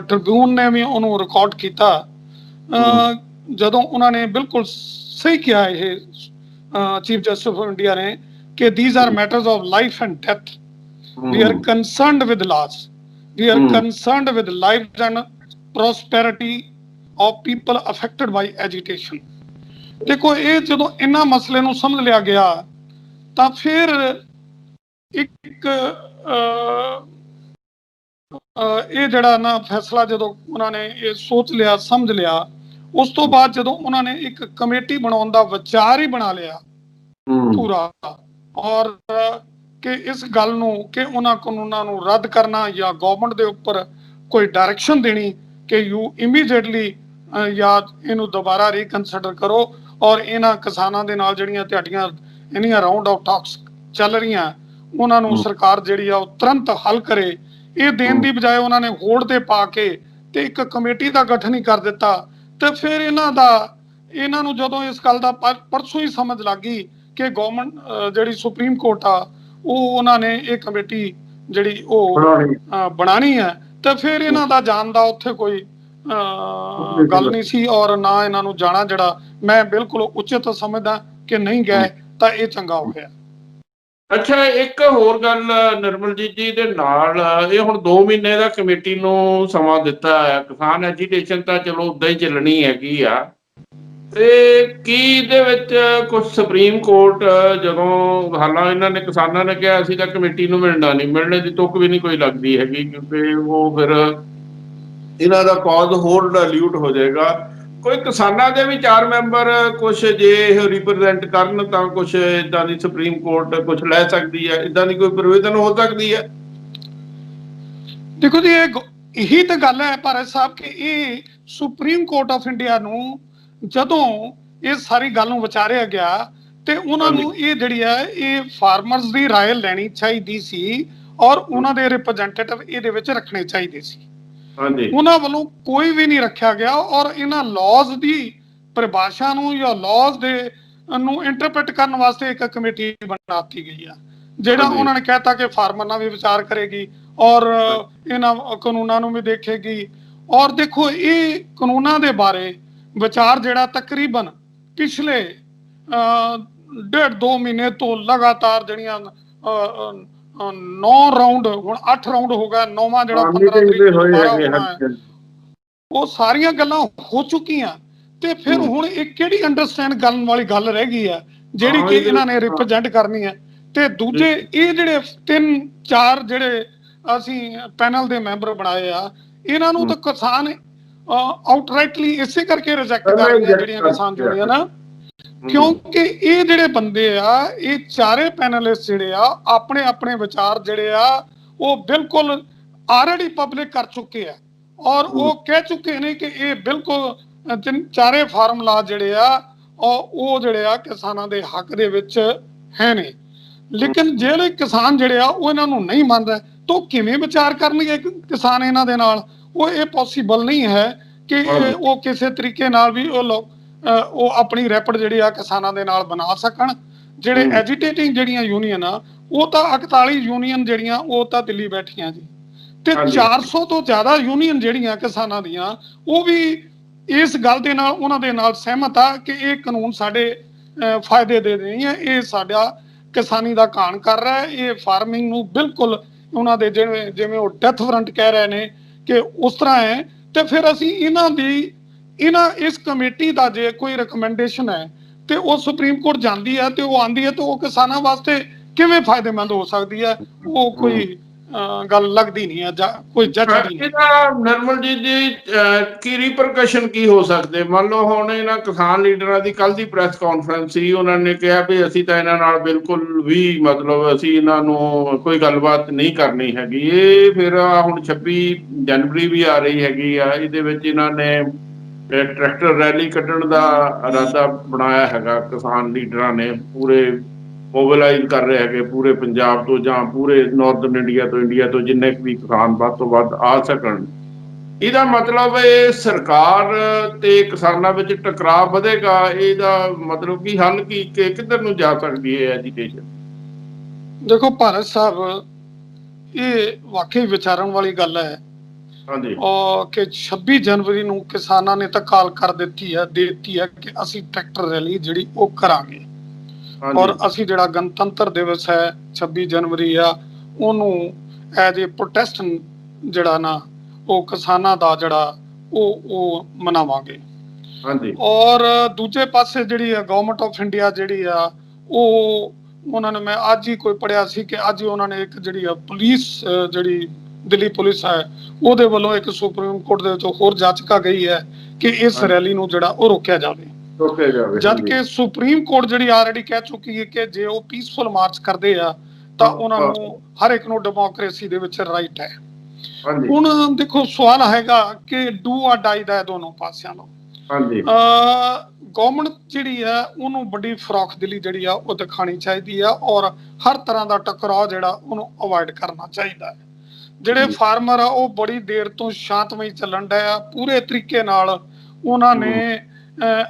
ਟ੍ਰਿਬਿਊਨ ਨੇ ਵੀ ਉਹਨੂੰ ਰਿਕਾਰਡ ਕੀਤਾ ਜਦੋਂ ਉਹਨਾਂ ਨੇ ਬਿਲਕੁਲ ਸਹੀ ਕਿਹਾ ਇਹ ਚੀਫ ਜਸਟਿਸ ਆਫ ਇੰਡੀਆ ਨੇ ਕਿ these are matters of life and death. We are concerned with laws. We are concerned with lives and prosperity of people affected by agitation. ਦੇਖੋ ਇਹ ਜਦੋਂ ਇਹਨਾਂ ਮਸਲੇ ਨੂੰ ਸਮਝ ਲਿਆ ਗਿਆ ਤਾਂ ਫਿਰ ਇੱਕ ਇਹ ਜਿਹੜਾ ਨਾ ਫੈਸਲਾ ਜਦੋਂ ਉਹਨਾਂ ਨੇ ਇਹ ਸੋਚ ਲਿਆ, ਸਮਝ ਲਿਆ, ਉਸ ਤੋਂ ਬਾਅਦ ਜਦੋਂ ਉਹਨਾਂ ਨੇ ਇੱਕ ਕਮੇਟੀ ਬਣਾਉਣ ਦਾ ਵਿਚਾਰ ਹੀ ਬਣਾ ਲਿਆ ਪੂਰਾ ਔਰ ਕਿ ਇਸ ਗੱਲ ਨੂੰ ਕਿ ਉਹਨਾਂ ਕਾਨੂੰਨਾਂ ਨੂੰ ਰੱਦ ਕਰਨਾ ਜਾਂ ਗਵਰਨਮੈਂਟ ਦੇ ਉੱਪਰ ਕੋਈ ਡਾਇਰੈਕਸ਼ਨ ਦੇਣੀ ਕਿ ਯੂ ਇਮੀਡੀਏਟਲੀ ਜਾਂ ਇਹਨੂੰ ਦੁਬਾਰਾ ਰੀਕਨਸੀਡਰ ਕਰੋ ਔਰ ਇਹਨਾਂ ਕਿਸਾਨਾਂ ਦੇ ਨਾਲ ਜਿਹੜੀਆਂ ਤੁਹਾਡੀਆਂ ਇੰਨੀਆਂ ਰਾਉਂਡ ਆਫ ਟਾਕਸ ਚੱਲ ਰਹੀਆਂ ਉਹਨਾਂ ਨੂੰ ਸਰਕਾਰ ਜਿਹੜੀ ਆ ਉਹ ਤੁਰੰਤ ਹੱਲ ਕਰੇ। ਇਹ ਦੇਣ ਦੀ ਬਜਾਏ ਉਹਨਾਂ ਨੇ ਹੋੜ ਤੇ ਪਾ ਕੇ ਤੇ ਇੱਕ ਕਮੇਟੀ ਦਾ ਗਠਨ ਹੀ ਕਰ ਦਿੱਤਾ। ਤੇ ਫਿਰ ਇਹਨਾਂ ਨੂੰ ਜਦੋਂ ਇਸ ਗੱਲ ਦਾ ਪਰਸੋਂ ਹੀ ਸਮਝ ਲੱਗ ਗਈ ਕਿ ਗਵਰਨਮੈਂਟ ਜਿਹੜੀ ਸੁਪਰੀਮ ਕੋਰਟ ਆ ਉਹ ਉਹਨਾਂ ਨੇ ਇਹ ਕਮੇਟੀ ਜਿਹੜੀ ਉਹ ਬਣਾਣੀ ਹੈ ਤੇ ਫਿਰ ਇਹਨਾਂ ਦਾ ਜਾਣ ਦਾ ਉੱਥੇ ਕੋਈ ਗੱਲ ਨਹੀਂ ਸੀ ਔਰ ਨਾ ਇਹਨਾਂ ਨੂੰ ਜਾਣਾ ਜਿਹੜਾ ਮੈਂ ਬਿਲਕੁਲ ਉਚਿਤ ਸਮਝਦਾ ਕਿ ਨਹੀਂ ਗਏ ਤਾਂ ਇਹ ਚੰਗਾ ਹੋ ਗਿਆ। ਅੱਛਾ, ਇੱਕ ਹੋਰ ਗੱਲ ਨਿਰਮਲਜੀਤ ਜੀ ਦੇ ਨਾਲ, ਇਹ ਹੁਣ 2 ਮਹੀਨੇ ਦਾ ਕਮੇਟੀ ਨੂੰ ਸਮਾਂ ਦਿੱਤਾ ਹੈ। ਕਿਸਾਨ ਐਜੀਟੇਸ਼ਨ ਤਾਂ ਚਲੋ ਉਦਾਂ ਹੀ ਚੱਲਣੀ ਹੈਗੀ ਆ ਤੇ ਕੀ ਇਹਦੇ ਵਿੱਚ ਕੁਝ ਸੁਪਰੀਮ ਕੋਰਟ ਜਦੋਂ ਹਾਲਾਂ ਇਹਨਾਂ ਨੇ ਕਿਸਾਨਾਂ ਨੇ ਕਿਹਾ ਅਸੀਂ ਤਾਂ ਕਮੇਟੀ ਨੂੰ ਮਿਲਣਾ ਨਹੀਂ, ਮਿਲਣੇ ਦੀ ਤੁੱਕ ਵੀ ਨਹੀਂ ਕੋਈ ਲੱਗਦੀ ਹੈਗੀ ਕਿਉਂਕਿ ਉਹ ਫਿਰ ਇਹਨਾਂ ਦਾ ਕਾਜ਼ ਹੋਰ ਡਾਇਲੂਟ ਹੋ ਜਾਏਗਾ। ਕੋਈ ਕਿਸਾਨਾਂ ਦੇ ਵੀ 4 ਮੈਂਬਰ ਕੁਛ ਜੇ ਇਹ ਰਿਪਰੈਜ਼ੈਂਟ ਕਰਨ ਤਾਂ ਕੁਛ ਏਦਾਂ ਦੀ ਸੁਪਰੀਮ ਕੋਰਟ ਕੁਛ ਲੈ ਸਕਦੀ ਹੈ, ਏਦਾਂ ਦੀ ਕੋਈ ਪ੍ਰੋਵੀਜ਼ਨ ਹੋ ਸਕਦੀ ਹੈ? ਦੇਖੋ ਜੀ ਇਹੀ ਤਾਂ ਗੱਲ ਹੈ ਭਾਰਤ ਸਾਹਿਬ ਕਿ ਇਹ ਸੁਪਰੀਮ ਕੋਰਟ ਆਫ ਇੰਡੀਆ ਨੂੰ ਜਦੋਂ ਇਹ ਸਾਰੀ ਗੱਲ ਨੂੰ ਵਿਚਾਰਿਆ ਗਿਆ ਤੇ ਉਹਨਾਂ ਨੂੰ ਇਹ ਜਿਹੜੀ ਹੈ ਇਹ ਫਾਰਮਰਸ ਦੀ ਰਾਏ ਲੈਣੀ ਚਾਹੀਦੀ ਸੀ ਔਰ ਉਹਨਾਂ ਦੇ ਰਿਪਰੈਜ਼ੈਂਟੇਟਿਵ ਇਹਦੇ ਵਿੱਚ ਰੱਖਣੇ ਚਾਹੀਦੇ ਸੀ। ਉਹਨਾਂ ਵੱਲੋਂ ਕੋਈ ਵੀ ਨਹੀਂ ਰੱਖਿਆ ਗਿਆ ਔਰ ਇਹਨਾਂ ਲਾਜ਼ ਦੀ ਪਰਿਭਾਸ਼ਾ ਨੂੰ ਜਾਂ ਲਾਜ਼ ਦੇ ਨੂੰ ਇੰਟਰਪ੍ਰੀਟ ਕਰਨ ਵਾਸਤੇ ਇੱਕ ਕਮੇਟੀ ਬਣਾਤੀ ਗਈ ਆ ਜਿਹੜਾ ਉਹਨਾਂ ਨੇ ਕਹਿਤਾ ਕਿ ਫਾਰਮਰ ਨਾਲ ਵੀ ਵਿਚਾਰ ਕਰੇਗੀ ਔਰ ਇਹਨਾਂ ਕਾਨੂੰਨਾਂ ਨੂੰ ਵੀ ਦੇਖੇਗੀ। ਔਰ ਦੇਖੋ ਇਹ ਕਾਨੂੰਨਾਂ ਦੇ ਬਾਰੇ ਵਿਚਾਰ ਜਿਹੜਾ ਤਕਰੀਬਨ ਪਿਛਲੇ 1.5-2 ਮਹੀਨੇ ਤੋਂ ਲਗਾਤਾਰ ਜਿਹੜੀਆਂ 9 ਰਾਉਂਡ, ਹੁਣ 8 ਰਾਉਂਡ ਹੋ ਗਿਆ, 9ਵਾਂ ਜਿਹੜਾ 15 ਤਰੀਕ ਨੂੰ ਦੁਬਾਰਾ ਹੋਣਾ ਹੈ, ਉਹ ਸਾਰੀਆਂ ਗੱਲਾਂ ਹੋ ਚੁੱਕੀਆਂ। ਤੇ ਫਿਰ ਹੁਣ ਇਹ ਕਿਹੜੀ ਅੰਡਰਸਟੈਂਡ ਕਰਨ ਵਾਲੀ ਗੱਲ ਰਹਿ ਗਈ ਹੈ ਜਿਹੜੀ ਕਿ ਇਹਨਾਂ ਨੇ ਰਿਪਰੈਜ਼ੈਂਟ ਕਰਨੀ ਹੈ। ਤੇ ਦੂਜੇ ਇਹ ਜਿਹੜੇ 3-4 ਜਿਹੜੇ ਅਸੀਂ ਪੈਨਲ ਦੇ ਮੈਂਬਰ ਬਣਾਏ ਆ, ਇਹਨਾਂ ਨੂੰ ਤਾਂ ਕਿਸਾਨ ਆਊਟਰਾਈਟਲੀ ਇਸੇ ਕਰਕੇ ਰਿਜੈਕਟ ਕਰ ਰਹੇ ਆ ਜਿਹੜੀਆਂ ਕਿਸਾਨ ਜੁੜੀਆਂ ਨਾ, ਕਿਉਂਕਿ ਇਹ ਜਿਹੜੇ ਬੰਦੇ ਆ, ਇਹ ਚਾਰੇ ਪੈਨਲਿਸਟ ਜਿਹੜੇ ਆ ਆਪਣੇ ਆਪਣੇ ਵਿਚਾਰ ਜਿਹੜੇ ਆ ਉਹ ਬਿਲਕੁਲ ਆਲਰੇਡੀ ਪਬਲਿਕ ਕਰ ਚੁੱਕੇ ਆ, ਔਰ ਉਹ ਕਹਿ ਚੁੱਕੇ ਨੇ ਕਿ ਇਹ ਬਿਲਕੁਲ ਚਾਰੇ ਫਾਰਮੂਲਾ ਜਿਹੜੇ ਆ ਉਹ ਜਿਹੜੇ ਆ ਕਿਸਾਨਾਂ ਦੇ ਹੱਕ ਦੇ ਵਿੱਚ ਹੈ ਨੇ। ਲੇਕਿਨ ਜਿਹੜੇ ਕਿਸਾਨ ਜਿਹੜੇ ਆ ਉਹ ਇਹਨਾਂ ਨੂੰ ਨਹੀਂ ਮੰਨ ਰਹੇ, ਤਾਂ ਕਿਵੇਂ ਵਿਚਾਰ ਕਰਨਗੇ ਕਿਸਾਨ ਇਹਨਾਂ ਦੇ ਨਾਲ? ਉਹ ਇਹ ਪੋਸੀਬਲ ਨਹੀਂ ਹੈ ਕਿ ਉਹ ਕਿਸੇ ਤਰੀਕੇ ਨਾਲ ਵੀ ਉਹ ਆਪਣੀ ਰੈਪਿਡ ਜਿਹੜੀ ਆ ਕਿਸਾਨਾਂ ਦੇ ਨਾਲ ਬਣਾ ਸਕਣ। ਜਿਹੜੇ ਐਜੀਟੇਟਿੰਗ ਜਿਹੜੀਆਂ ਯੂਨੀਅਨ ਆ, ਉਹ ਤਾਂ 41 ਯੂਨੀਅਨ ਜਿਹੜੀਆਂ ਉਹ ਤਾਂ ਦਿੱਲੀ ਬੈਠੀਆਂ ਜੀ, ਤੇ 400 ਤੋਂ ਜ਼ਿਆਦਾ ਯੂਨੀਅਨ ਜਿਹੜੀਆਂ ਕਿਸਾਨਾਂ ਦੀਆਂ, ਉਹ ਵੀ ਇਸ ਗੱਲ ਦੇ ਨਾਲ ਉਹਨਾਂ ਦੇ ਨਾਲ ਸਹਿਮਤ ਆ ਕਿ ਇਹ ਕਾਨੂੰਨ ਸਾਡੇ ਫਾਇਦੇ ਦੇ ਨਹੀਂ ਹੈ, ਇਹ ਸਾਡਾ ਕਿਸਾਨੀ ਦਾ ਘਾਣ ਕਰ ਰਿਹਾ ਹੈ, ਇਹ ਫਾਰਮਿੰਗ ਨੂੰ ਬਿਲਕੁਲ ਉਹਨਾਂ ਦੇ ਜਿਵੇਂ ਉਹ ਡੈਥ ਵਾਰੰਟ ਕਹਿ ਰਹੇ ਨੇ ਕਿ ਉਸ ਤਰ੍ਹਾਂ ਹੈ। ਤੇ ਫਿਰ ਅਸੀਂ ਇਸ ਕਮੇਟੀ ਦਾ ਜੇ ਕੋਈ ਰਿਕਮੈਂਡੇਸ਼ਨ ਹੈ ਤੇ ਉਹ ਸੁਪਰੀਮ ਕੋਰਟ ਜਾਂਦੀ ਹੈ ਤੇ ਉਹ ਆਂਦੀ ਹੈ, ਤੇ ਉਹ ਕਿਸਾਨਾਂ ਵਾਸਤੇ ਕਿਵੇਂ ਫਾਇਦੇਮੰਦ ਹੋ ਸਕਦੀ ਹੈ? ਉਹ ਕੋਈ ਗੱਲ ਲੱਗਦੀ ਨਹੀਂ ਹੈ ਜਾਂ ਕੋਈ ਜੱਜਦੀ ਨਹੀਂ। ਇਹਦਾ ਨਰਮਲ ਜੀ ਕੀ ਰਿਪਰਕਸ਼ਨ ਕੀ ਹੋ ਸਕਦੇ? ਮੰਨ ਲਓ ਹੁਣ ਇਹਨਾਂ ਕਿਸਾਨ ਲੀਡਰਾਂ ਦੀ ਕੱਲ ਦੀ ਪ੍ਰੈਸ ਕਾਨਫਰੰਸ ਸੀ, ਉਹਨਾਂ ਨੇ ਕਿਹਾ ਵੀ ਅਸੀਂ ਤਾਂ ਇਹਨਾਂ ਨਾਲ ਬਿਲਕੁਲ ਵੀ ਮਤਲਬ ਅਸੀਂ ਇਹਨਾਂ ਨੂੰ ਕੋਈ ਗੱਲਬਾਤ ਨਹੀਂ ਕਰਨੀ ਹੈਗੀ। ਇਹ ਫਿਰ ਹੁਣ 26 ਜਨਵਰੀ ਵੀ ਆ ਰਹੀ ਹੈਗੀ ਆ, ਇਹਦੇ ਵਿੱਚ ਇਹਨਾਂ ਨੇ ਟਰੈਕਟਰ ਰੈਲੀ ਕੱਢਣ ਦਾ ਇਰਾਦਾ ਬਣਾਇਆ ਹੈਗਾ। ਕਿਸਾਨ ਲੀਡਰਾਂ ਨੇ ਪੂਰੇ ਮੋਬਿਲਾਈਜ਼ ਕਰ ਰਹੇ ਹੈਗੇ ਪੂਰੇ ਪੰਜਾਬ ਤੋਂ ਜਾਂ ਪੂਰੇ ਨਾਰਥਰਨ ਇੰਡੀਆ ਤੋਂ ਜਿੰਨੇ ਵੀ ਕਿਸਾਨ ਵੱਧ ਤੋਂ ਵੱਧ ਆ ਸਕਣ। ਇਹਦਾ ਮਤਲਬ ਇਹ ਸਰਕਾਰ ਤੇ ਕਿਸਾਨਾਂ ਵਿੱਚ ਟਕਰਾਅ ਵਧੇਗਾ। ਇਹਦਾ ਮਤਲਬ ਕੀ ਹੱਲ ਕੀ ਕਿੱਧਰ ਨੂੰ ਜਾ ਸਕਦੀ ਹੈ ਐਜੀਟੇਸ਼ਨ? ਦੇਖੋ ਭਾਰਤ ਸਾਹਿਬ, ਇਹ ਵਾਕਈ ਵਿਚਾਰਨ ਵਾਲੀ ਗੱਲ ਹੈ ਕਿ 26 ਜਨਵਰੀ ਨੂੰ ਕਿਸਾਨਾਂ ਨੇ ਤਾਂ ਕਾਲ ਕਰ ਦਿੱਤੀ ਹੈ ਕਿ ਅਸੀਂ ਟਰੈਕਟਰ ਰੈਲੀ ਜਿਹੜੀ ਉਹ ਕਰਾਂਗੇ, ਔਰ ਅਸੀਂ ਜਿਹੜਾ ਗਣਤੰਤਰ ਦਿਵਸ ਹੈ 26 ਜਨਵਰੀ ਆ, ਉਹਨੂੰ ਐਜ ਏ ਪ੍ਰੋਟੈਸਟ ਜਿਹੜਾ ਨਾ ਉਹ ਕਿਸਾਨਾਂ ਦਾ ਜਿਹੜਾ ਉਹ ਮਨਾਵਾਂਗੇ। ਔਰ ਦੂਜੇ ਪਾਸੇ ਜਿਹੜੀ ਆ ਗਵਰਨਮੈਂਟ ਆਫ ਇੰਡੀਆ ਜਿਹੜੀ ਆ ਉਹਨਾਂ ਨੇ, ਮੈਂ ਅੱਜ ਹੀ ਕੋਈ ਪੜ੍ਹਿਆ ਸੀ ਕਿ ਅੱਜ ਹੀ ਉਹਨਾਂ ਨੇ ਇੱਕ ਜਿਹੜੀ ਆ ਪੁਲਿਸ ਜਿਹੜੀ ਦਿੱਲੀ ਪੁਲਿਸ ਹੈ ਉਹਦੇ ਵੱਲੋਂ ਇੱਕ ਸੁਪਰੀਮ ਕੋਰਟ ਦੇ ਵਿੱਚ ਹੋਰ ਜਾਚਕਾ ਗਈ ਹੈ ਕਿ ਇਸ ਰੈਲੀ ਨੂੰ ਜਿਹੜਾ ਉਹ ਰੋਕਿਆ ਜਾਵੇ, ਜਦ ਕਿ ਸੁਪਰੀਮ ਕੋਰਟ ਜਿਹੜੀ ਆਲਰੇਡੀ ਕਹਿ ਚੁੱਕੀ ਹੈ ਕਿ ਜੇ ਉਹ ਪੀਸਫੁਲ ਮਾਰਚ ਕਰਦੇ ਆ ਤਾਂ ਉਹਨਾਂ ਨੂੰ ਹਰ ਇੱਕ ਨੂੰ ਡੈਮੋਕ੍ਰੇਸੀ ਦੇ ਵਿੱਚ ਰਾਈਟ ਹੈ। ਹੁਣ ਦੇਖੋ ਸਵਾਲ ਹੈਗਾ ਕਿ ਡੂ ਆ ਡਾਈ ਦਾ ਦੋਨੋਂ ਪਾਸਿਆਂ ਨੂੰ। ਗਵਰਨਮੈਂਟ ਜਿਹੜੀ ਹੈ ਉਹਨੂੰ ਵੱਡੀ ਫਰੋਖਦਿਲੀ ਜਿਹੜੀ ਆ ਉਹ ਦਿਖਾਣੀ ਚਾਹੀਦੀ ਆ, ਔਰ ਹਰ ਤਰ੍ਹਾਂ ਦਾ ਟਕਰਾਅ ਜਿਹੜਾ ਉਹਨੂੰ ਅਵੋਇਡ ਕਰਨਾ ਚਾਹੀਦਾ ਹੈ। ਜਿਹੜੇ ਫਾਰਮਰ ਆ ਉਹ ਬੜੀ ਦੇਰ ਤੋਂ ਸ਼ਾਂਤਮਈ ਚੱਲਣ ਡਿਆ, ਪੂਰੇ ਤਰੀਕੇ ਨਾਲ ਉਹਨਾਂ ਨੇ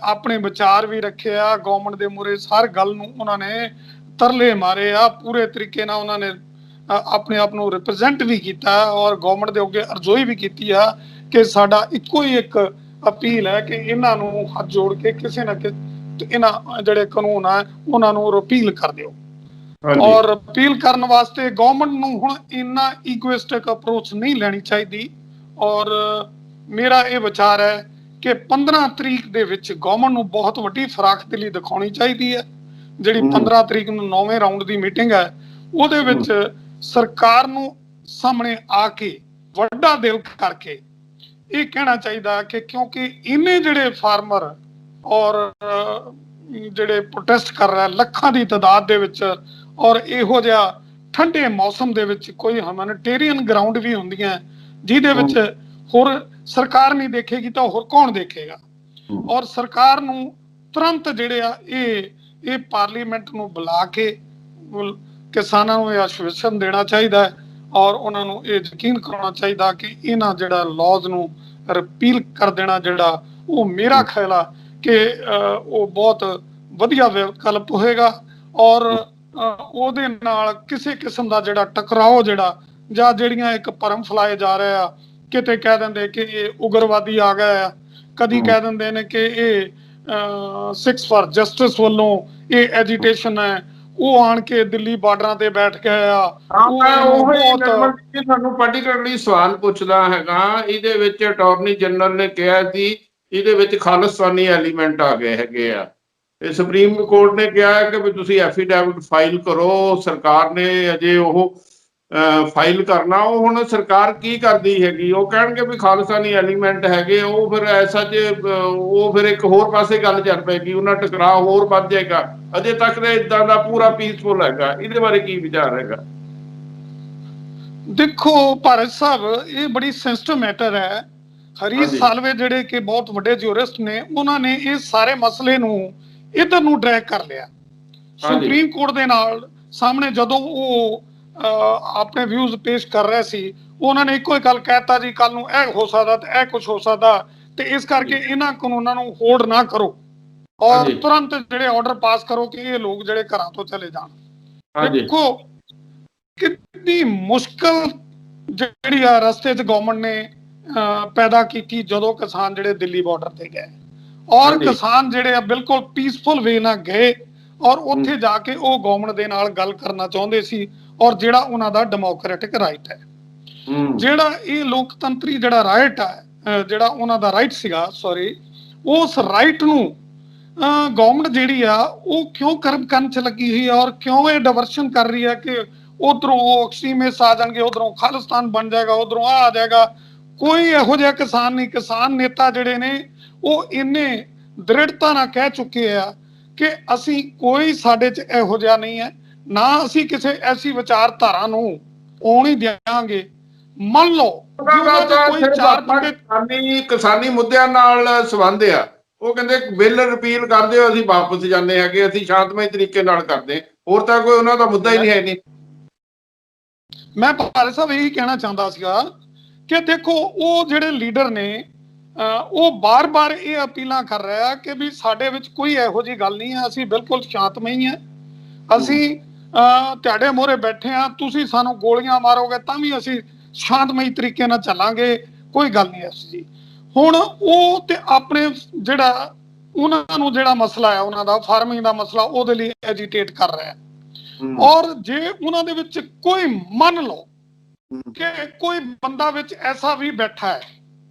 ਆਪਣੇ ਵਿਚਾਰ ਵੀ ਰੱਖਿਆ, ਗਵਰਨਮੈਂਟ ਦੇ ਮੂਹਰੇ ਹਰ ਗੱਲ ਨੂੰ ਉਹਨਾਂ ਨੇ ਤਰਲੇ ਮਾਰੇ ਆ, ਪੂਰੇ ਤਰੀਕੇ ਨਾਲ ਉਹਨਾਂ ਨੇ ਆਪਣੇ ਆਪ ਨੂੰ ਰਿਪਰੈਜ਼ੈਂਟ ਵੀ ਕੀਤਾ, ਔਰ ਗਵਰਨਮੈਂਟ ਦੇ ਅੱਗੇ ਅਰਜ਼ੋਈ ਵੀ ਕੀਤੀ ਆ ਕਿ ਸਾਡਾ ਇੱਕੋ ਹੀ ਇੱਕ ਅਪੀਲ ਹੈ ਕਿ ਇਹਨਾਂ ਨੂੰ ਹੱਥ ਜੋੜ ਕੇ ਕਿਸੇ ਨਾ ਕਿਸੇ ਇਹਨਾਂ ਜਿਹੜੇ ਕਾਨੂੰਨ ਆ ਉਹਨਾਂ ਨੂੰ ਰਿਪੀਲ ਕਰ ਦਿਓ। ਔਰ ਰਿਪੀਲ ਕਰਨ ਵਾਸਤੇ ਗਵਰਨਮੈਂਟ ਨੂੰ ਹੁਣ ਇੰਨਾ ਈਗੋਇਸਟਿਕ ਅਪਰੋਚ ਨਹੀਂ ਲੈਣੀ ਚਾਹੀਦੀ, ਔਰ ਮੇਰਾ ਇਹ ਵਿਚਾਰ ਹੈ ਕਿ 15 ਤਰੀਕ ਦੇ ਵਿੱਚ ਗਵਰਨਮੈਂਟ ਨੂੰ ਬਹੁਤ ਵੱਡੀ ਫਰਾਖਦਿਲੀ ਦਿਖਾਉਣੀ ਚਾਹੀਦੀ ਹੈ। ਜਿਹੜੀ 15 ਤਰੀਕ ਨੂੰ 9ਵੇਂ ਰਾਉਂਡ ਦੀ ਮੀਟਿੰਗ ਹੈ ਉਹਦੇ ਵਿੱਚ ਸਰਕਾਰ ਨੂੰ ਸਾਹਮਣੇ ਆ ਕੇ ਵੱਡਾ ਦਿਲ ਕਰਕੇ ਇਹ ਕਹਿਣਾ ਚਾਹੀਦਾ ਕਿ ਕਿਉਂਕਿ ਇਹਨੇ ਜਿਹੜੇ ਫਾਰਮਰ ਔਰ ਜਿਹੜੇ ਪ੍ਰੋਟੈਸਟ ਕਰ ਰਹੇ ਲੱਖਾਂ ਦੀ ਤਾਦਾਦ ਦੇ ਵਿੱਚ, ਔਰ ਇਹੋ ਜਿਹਾ ਠੰਡੇ ਮੌਸਮ ਦੇ ਵਿੱਚ ਕੋਈ ਹਿਊਮੈਨਿਟੇਰੀਅਨ ਗਰਾਊਂਡ ਵੀ ਹੁੰਦੀਆਂ ਜਿਹਦੇ ਵਿੱਚ ਹੋਰ ਸਰਕਾਰ ਨਹੀਂ ਦੇਖੇਗੀ ਤਾਂ ਹੋਰ ਕੌਣ ਦੇਖੇਗਾ। ਔਰ ਸਰਕਾਰ ਨੂੰ ਤੁਰੰਤ ਜਿਹੜੇ ਆ ਇਹ ਪਾਰਲੀਮੈਂਟ ਨੂੰ ਬੁਲਾ ਕੇ ਕਿਸਾਨਾਂ ਨੂੰ ਇਹ ਆਸ਼ਵਾਸਨ ਦੇਣਾ ਚਾਹੀਦਾ ਹੈ, ਔਰ ਉਹਨਾਂ ਨੂੰ ਇਹ ਯਕੀਨ ਕਰਾਉਣਾ ਚਾਹੀਦਾ ਕਿ ਇਹਨਾਂ ਜਿਹੜਾ ਲਾਜ਼ ਨੂੰ ਰਿਪੀਲ ਕਰ ਦੇਣਾ ਜਿਹੜਾ ਉਹ ਮੇਰਾ ਖਿਆਲ ਆ ਕਿ ਉਹ ਬਹੁਤ ਵਧੀਆ ਵਿਕਲਪ ਹੋਏਗਾ, ਔਰ ਉਹਦੇ ਨਾਲ ਕਿਸੇ ਕਿਸਮ ਦਾ ਜਿਹੜਾ ਟਕਰਾਓ ਜਿਹੜਾ ਜਾਂ ਜਿਹੜੀਆਂ ਇੱਕ ਭਰਮ ਫੈਲਾਏ ਜਾ ਰਹੇ ਆ, ਕਿਤੇ ਕਹਿ ਦਿੰਦੇ ਕਿ ਇਹ ਉਗਰਵਾਦੀ ਆ ਗਿਆ ਆ, ਕਦੀ ਕਹਿ ਦਿੰਦੇ ਨੇ ਕਿ ਇਹ ਸਿਕਸ ਫਾਰ ਜਸਟਿਸ ਵੱਲੋਂ ਇਹ ਐਜੀਟੇਸ਼ਨ ਹੈ, ਉਹ ਆਣ ਕੇ ਦਿੱਲੀ ਬਾਰਡਰਾਂ ਤੇ ਬੈਠ ਕੇ ਆ। ਨਿਰਮਲ ਜੀ ਤੁਹਾਨੂੰ ਪਾਰਟੀਕੂਲਰਲੀ ਸਵਾਲ ਪੁੱਛਦਾ ਹੈਗਾ, ਇਹਦੇ ਵਿੱਚ ਅਟਾਰਨੀ ਜਨਰਲ ਨੇ ਕਿਹਾ ਸੀ ਇਹਦੇ ਵਿੱਚ ਖਾਲਿਸਤਾਨੀ ਐਲੀਮੈਂਟ ਆ ਗਏ ਹੈਗੇ ਆ, ਤੇ ਸੁਪਰੀਮ ਕੋਰਟ ਨੇ ਕਿਹਾ ਕਿ ਵੀ ਤੁਸੀਂ ਐਫੀਡੈਵਿਟ ਫਾਈਲ ਕਰੋ। ਸਰਕਾਰ ਨੇ ਅਜੇ ਉਹ ਫਾਈਲ ਕਰਨਾ। ਉਹ ਹੁਣ ਸਰਕਾਰ ਕੀ ਕਰਦੀ ਹੈਗੀ, ਉਹ ਕਹਿਣਗੇ ਵੀ ਖਾਲਿਸਤਾਨੀ ਐਲੀਮੈਂਟ ਹੈਗੇ, ਉਹ ਫਿਰ ਐਸਾ ਜੇ ਉਹ ਫਿਰ ਇੱਕ ਹੋਰ ਪਾਸੇ ਗੱਲ ਚੱਲ ਪਏਗੀ, ਉਹਨਾਂ ਟਕਰਾਅ ਹੋਰ ਵੱਧ ਜਾਏਗਾ। ਅਜੇ ਤੱਕ ਤਾਂ ਇਦਾਂ ਦਾ ਪੂਰਾ ਪੀਸਫੁਲ ਹੈਗਾ। ਇਹਦੇ ਬਾਰੇ ਕੀ ਵਿਚਾਰ ਹੈਗਾ? ਦੇਖੋ ਭਾਰਤ ਸਾਹਿਬ, ਇਹ ਬੜੀ ਸੈਂਸਿਟਿਵ ਮੈਟਰ ਹੈ। ਹਰੀਸ਼ ਸਾਲਵੇ ਜਿਹੜੇ ਕਿ ਬਹੁਤ ਵੱਡੇ ਜਿਉਰਿਸਟ ਨੇ, ਉਹਨਾਂ ਨੇ ਇਹ ਸਾਰੇ ਮਸਲੇ ਨੂੰ ਇਧਰ ਨੂੰ ਡਰੈਗ ਕਰ ਲਿਆ। ਸੁਪਰੀਮ ਕੋਰਟ ਦੇ ਨਾਲ ਸਾਹਮਣੇ ਜਦੋਂ ਉਹ ਆਪਣੇ ਵਿਊਜ਼ ਪੇਸ਼ ਕਰ ਰਹੇ ਸੀ, ਉਹਨਾਂ ਨੇ ਇੱਕੋ ਹੀ ਗੱਲ ਕਹਿਤਾ ਜੀ, ਕੱਲ ਨੂੰ ਇਹ ਹੋ ਸਕਦਾ ਤੇ ਇਹ ਕੁਝ ਹੋ ਸਕਦਾ, ਤੇ ਇਸ ਕਰਕੇ ਇਹਨਾਂ ਕਾਨੂੰਨਾਂ ਨੂੰ ਹੋਲਡ ਨਾ ਕਰੋ ਔਰ ਤੁਰੰਤ ਜਿਹੜੇ ਆਰਡਰ ਪਾਸ ਕਰੋ ਕਿ ਇਹ ਲੋਕ ਜਿਹੜੇ ਘਰਾਂ ਤੋਂ ਚਲੇ ਜਾਣ। ਦੇਖੋ ਕਿੰਨੀ ਮੁਸ਼ਕਲ ਜਿਹੜੀ ਆ ਰਸਤੇ 'ਚ ਗਵਰਨਮੈਂਟ ਨੇ ਪੈਦਾ ਕੀਤੀ ਜਦੋਂ ਕਿਸਾਨ ਜਿਹੜੇ ਦਿੱਲੀ ਬਾਰਡਰ ਤੇ ਗਏ, ਔਰ ਕਿਸਾਨ ਜਿਹੜੇ ਆ ਬਿਲਕੁਲ ਪੀਸਫੁਲ ਵੇ ਨਾਲ ਗਏ ਔਰ ਉੱਥੇ ਜਾ ਕੇ ਉਹ ਗਵਰਨਮੈਂਟ ਦੇ ਨਾਲ ਗੱਲ ਕਰਨਾ ਚਾਹੁੰਦੇ ਸੀ, ਔਰ ਜਿਹੜਾ ਉਹਨਾਂ ਦਾ ਡੈਮੋਕ੍ਰੈਟਿਕ ਰਾਈਟ ਹੈ, ਜਿਹੜਾ ਇਹ ਲੋਕਤੰਤਰੀ ਜਿਹੜਾ ਰਾਈਟ ਹੈ, ਜਿਹੜਾ ਉਹਨਾਂ ਦਾ ਰਾਈਟ ਸੀਗਾ, ਸੌਰੀ, ਉਸ ਰਾਈਟ ਨੂੰ ਗਵਰਨਮੈਂਟ ਜਿਹੜੀ ਆ ਉਹ ਕਿਉਂ ਕਰਮ ਕਰਨ 'ਚ ਲੱਗੀ ਹੋਈ ਹੈ ਔਰ ਕਿਉਂ ਇਹ ਡਾਇਵਰਸ਼ਨ ਕਰ ਰਹੀ ਹੈ ਕਿ ਉਧਰੋਂ ਐਕਸਟ੍ਰੀਮਿਸਟ ਆ ਜਾਣਗੇ, ਉਧਰੋਂ ਖਾਲਿਸਤਾਨ ਬਣ ਜਾਏਗਾ, ਉਧਰੋਂ ਆ ਜਾਏਗਾ। ਕੋਈ ਇਹੋ ਜਿਹਾ ਕਿਸਾਨ ਨਹੀਂ। ਕਿਸਾਨ ਨੇਤਾ ਜਿਹੜੇ ਨੇ ਉਹ ਇੰਨੇ ਦ੍ਰਿੜਤਾ ਨਾਲ ਕਹਿ ਚੁੱਕੇ ਆ ਕਿ ਅਸੀਂ ਕੋਈ ਸਾਡੇ 'ਚ ਇਹੋ ਜਿਹਾ ਨਹੀਂ ਹੈ, ਨਾ ਅਸੀਂ ਕਿਸੇ ਐਸੀ ਵਿਚਾਰਧਾਰਾ ਨੂੰ ਆਉਣ ਹੀ ਦਿਆਂਗੇ। ਮੰਨ ਲਓ ਕਿਸਾਨੀ ਮੁੱਦਿਆਂ ਨਾਲ ਸੰਬੰਧ ਆ, ਉਹ ਕਹਿੰਦੇ ਬਿੱਲ ਰਿਪੀਲ ਕਰ ਦਿਓ, ਅਸੀਂ ਵਾਪਸ ਜਾਂਦੇ ਹੈਗੇ, ਅਸੀਂ ਸ਼ਾਂਤਮਈ ਤਰੀਕੇ ਨਾਲ ਕਰਦੇ, ਹੋਰ ਤਾਂ ਕੋਈ ਉਹਨਾਂ ਦਾ ਮੁੱਦਾ ਹੀ ਨਹੀਂ ਹੈ। ਨਹੀਂ, ਮੈਂ ਭਾਰਤ ਸਾਹਿਬ ਇਹੀ ਕਹਿਣਾ ਚਾਹੁੰਦਾ ਸੀਗਾ ਕਿ ਦੇਖੋ ਉਹ ਜਿਹੜੇ ਲੀਡਰ ਨੇ ਉਹ ਬਾਰ-ਬਾਰ ਇਹ ਅਪੀਲਾਂ ਕਰ ਰਿਹਾ ਕਿ ਵੀ ਸਾਡੇ ਵਿੱਚ ਕੋਈ ਇਹੋ ਜਿਹੀ ਗੱਲ ਨਹੀਂ ਹੈ, ਅਸੀਂ ਬਿਲਕੁਲ ਸ਼ਾਂਤਮਈ ਹਾਂ, ਅਸੀਂ ਤੁਹਾਡੇ ਮੂਹਰੇ ਬੈਠੇ ਹਾਂ, ਤੁਸੀਂ ਸਾਨੂੰ ਗੋਲੀਆਂ ਮਾਰੋਗੇ ਤਾਂ ਵੀ ਅਸੀਂ ਸ਼ਾਂਤਮਈ ਤਰੀਕੇ ਨਾਲ ਚੱਲਾਂਗੇ, ਕੋਈ ਗੱਲ ਨਹੀਂ ਐਸੀ ਜੀ। ਹੁਣ ਉਹ ਤੇ ਆਪਣੇ ਜਿਹੜਾ ਉਹਨਾਂ ਨੂੰ ਜਿਹੜਾ ਮਸਲਾ ਹੈ ਉਹਨਾਂ ਦਾ ਫਾਰਮਿੰਗ ਦਾ ਮਸਲਾ, ਉਹਦੇ ਲਈ ਐਜੀਟੇਟ ਕਰ ਰਿਹਾ। ਔਰ ਜੇ ਉਹਨਾਂ ਦੇ ਵਿੱਚ ਕੋਈ ਮੰਨ ਲਓ ਕਿ ਕੋਈ ਬੰਦਾ ਵਿੱਚ ਐਸਾ ਵੀ ਬੈਠਾ ਹੈ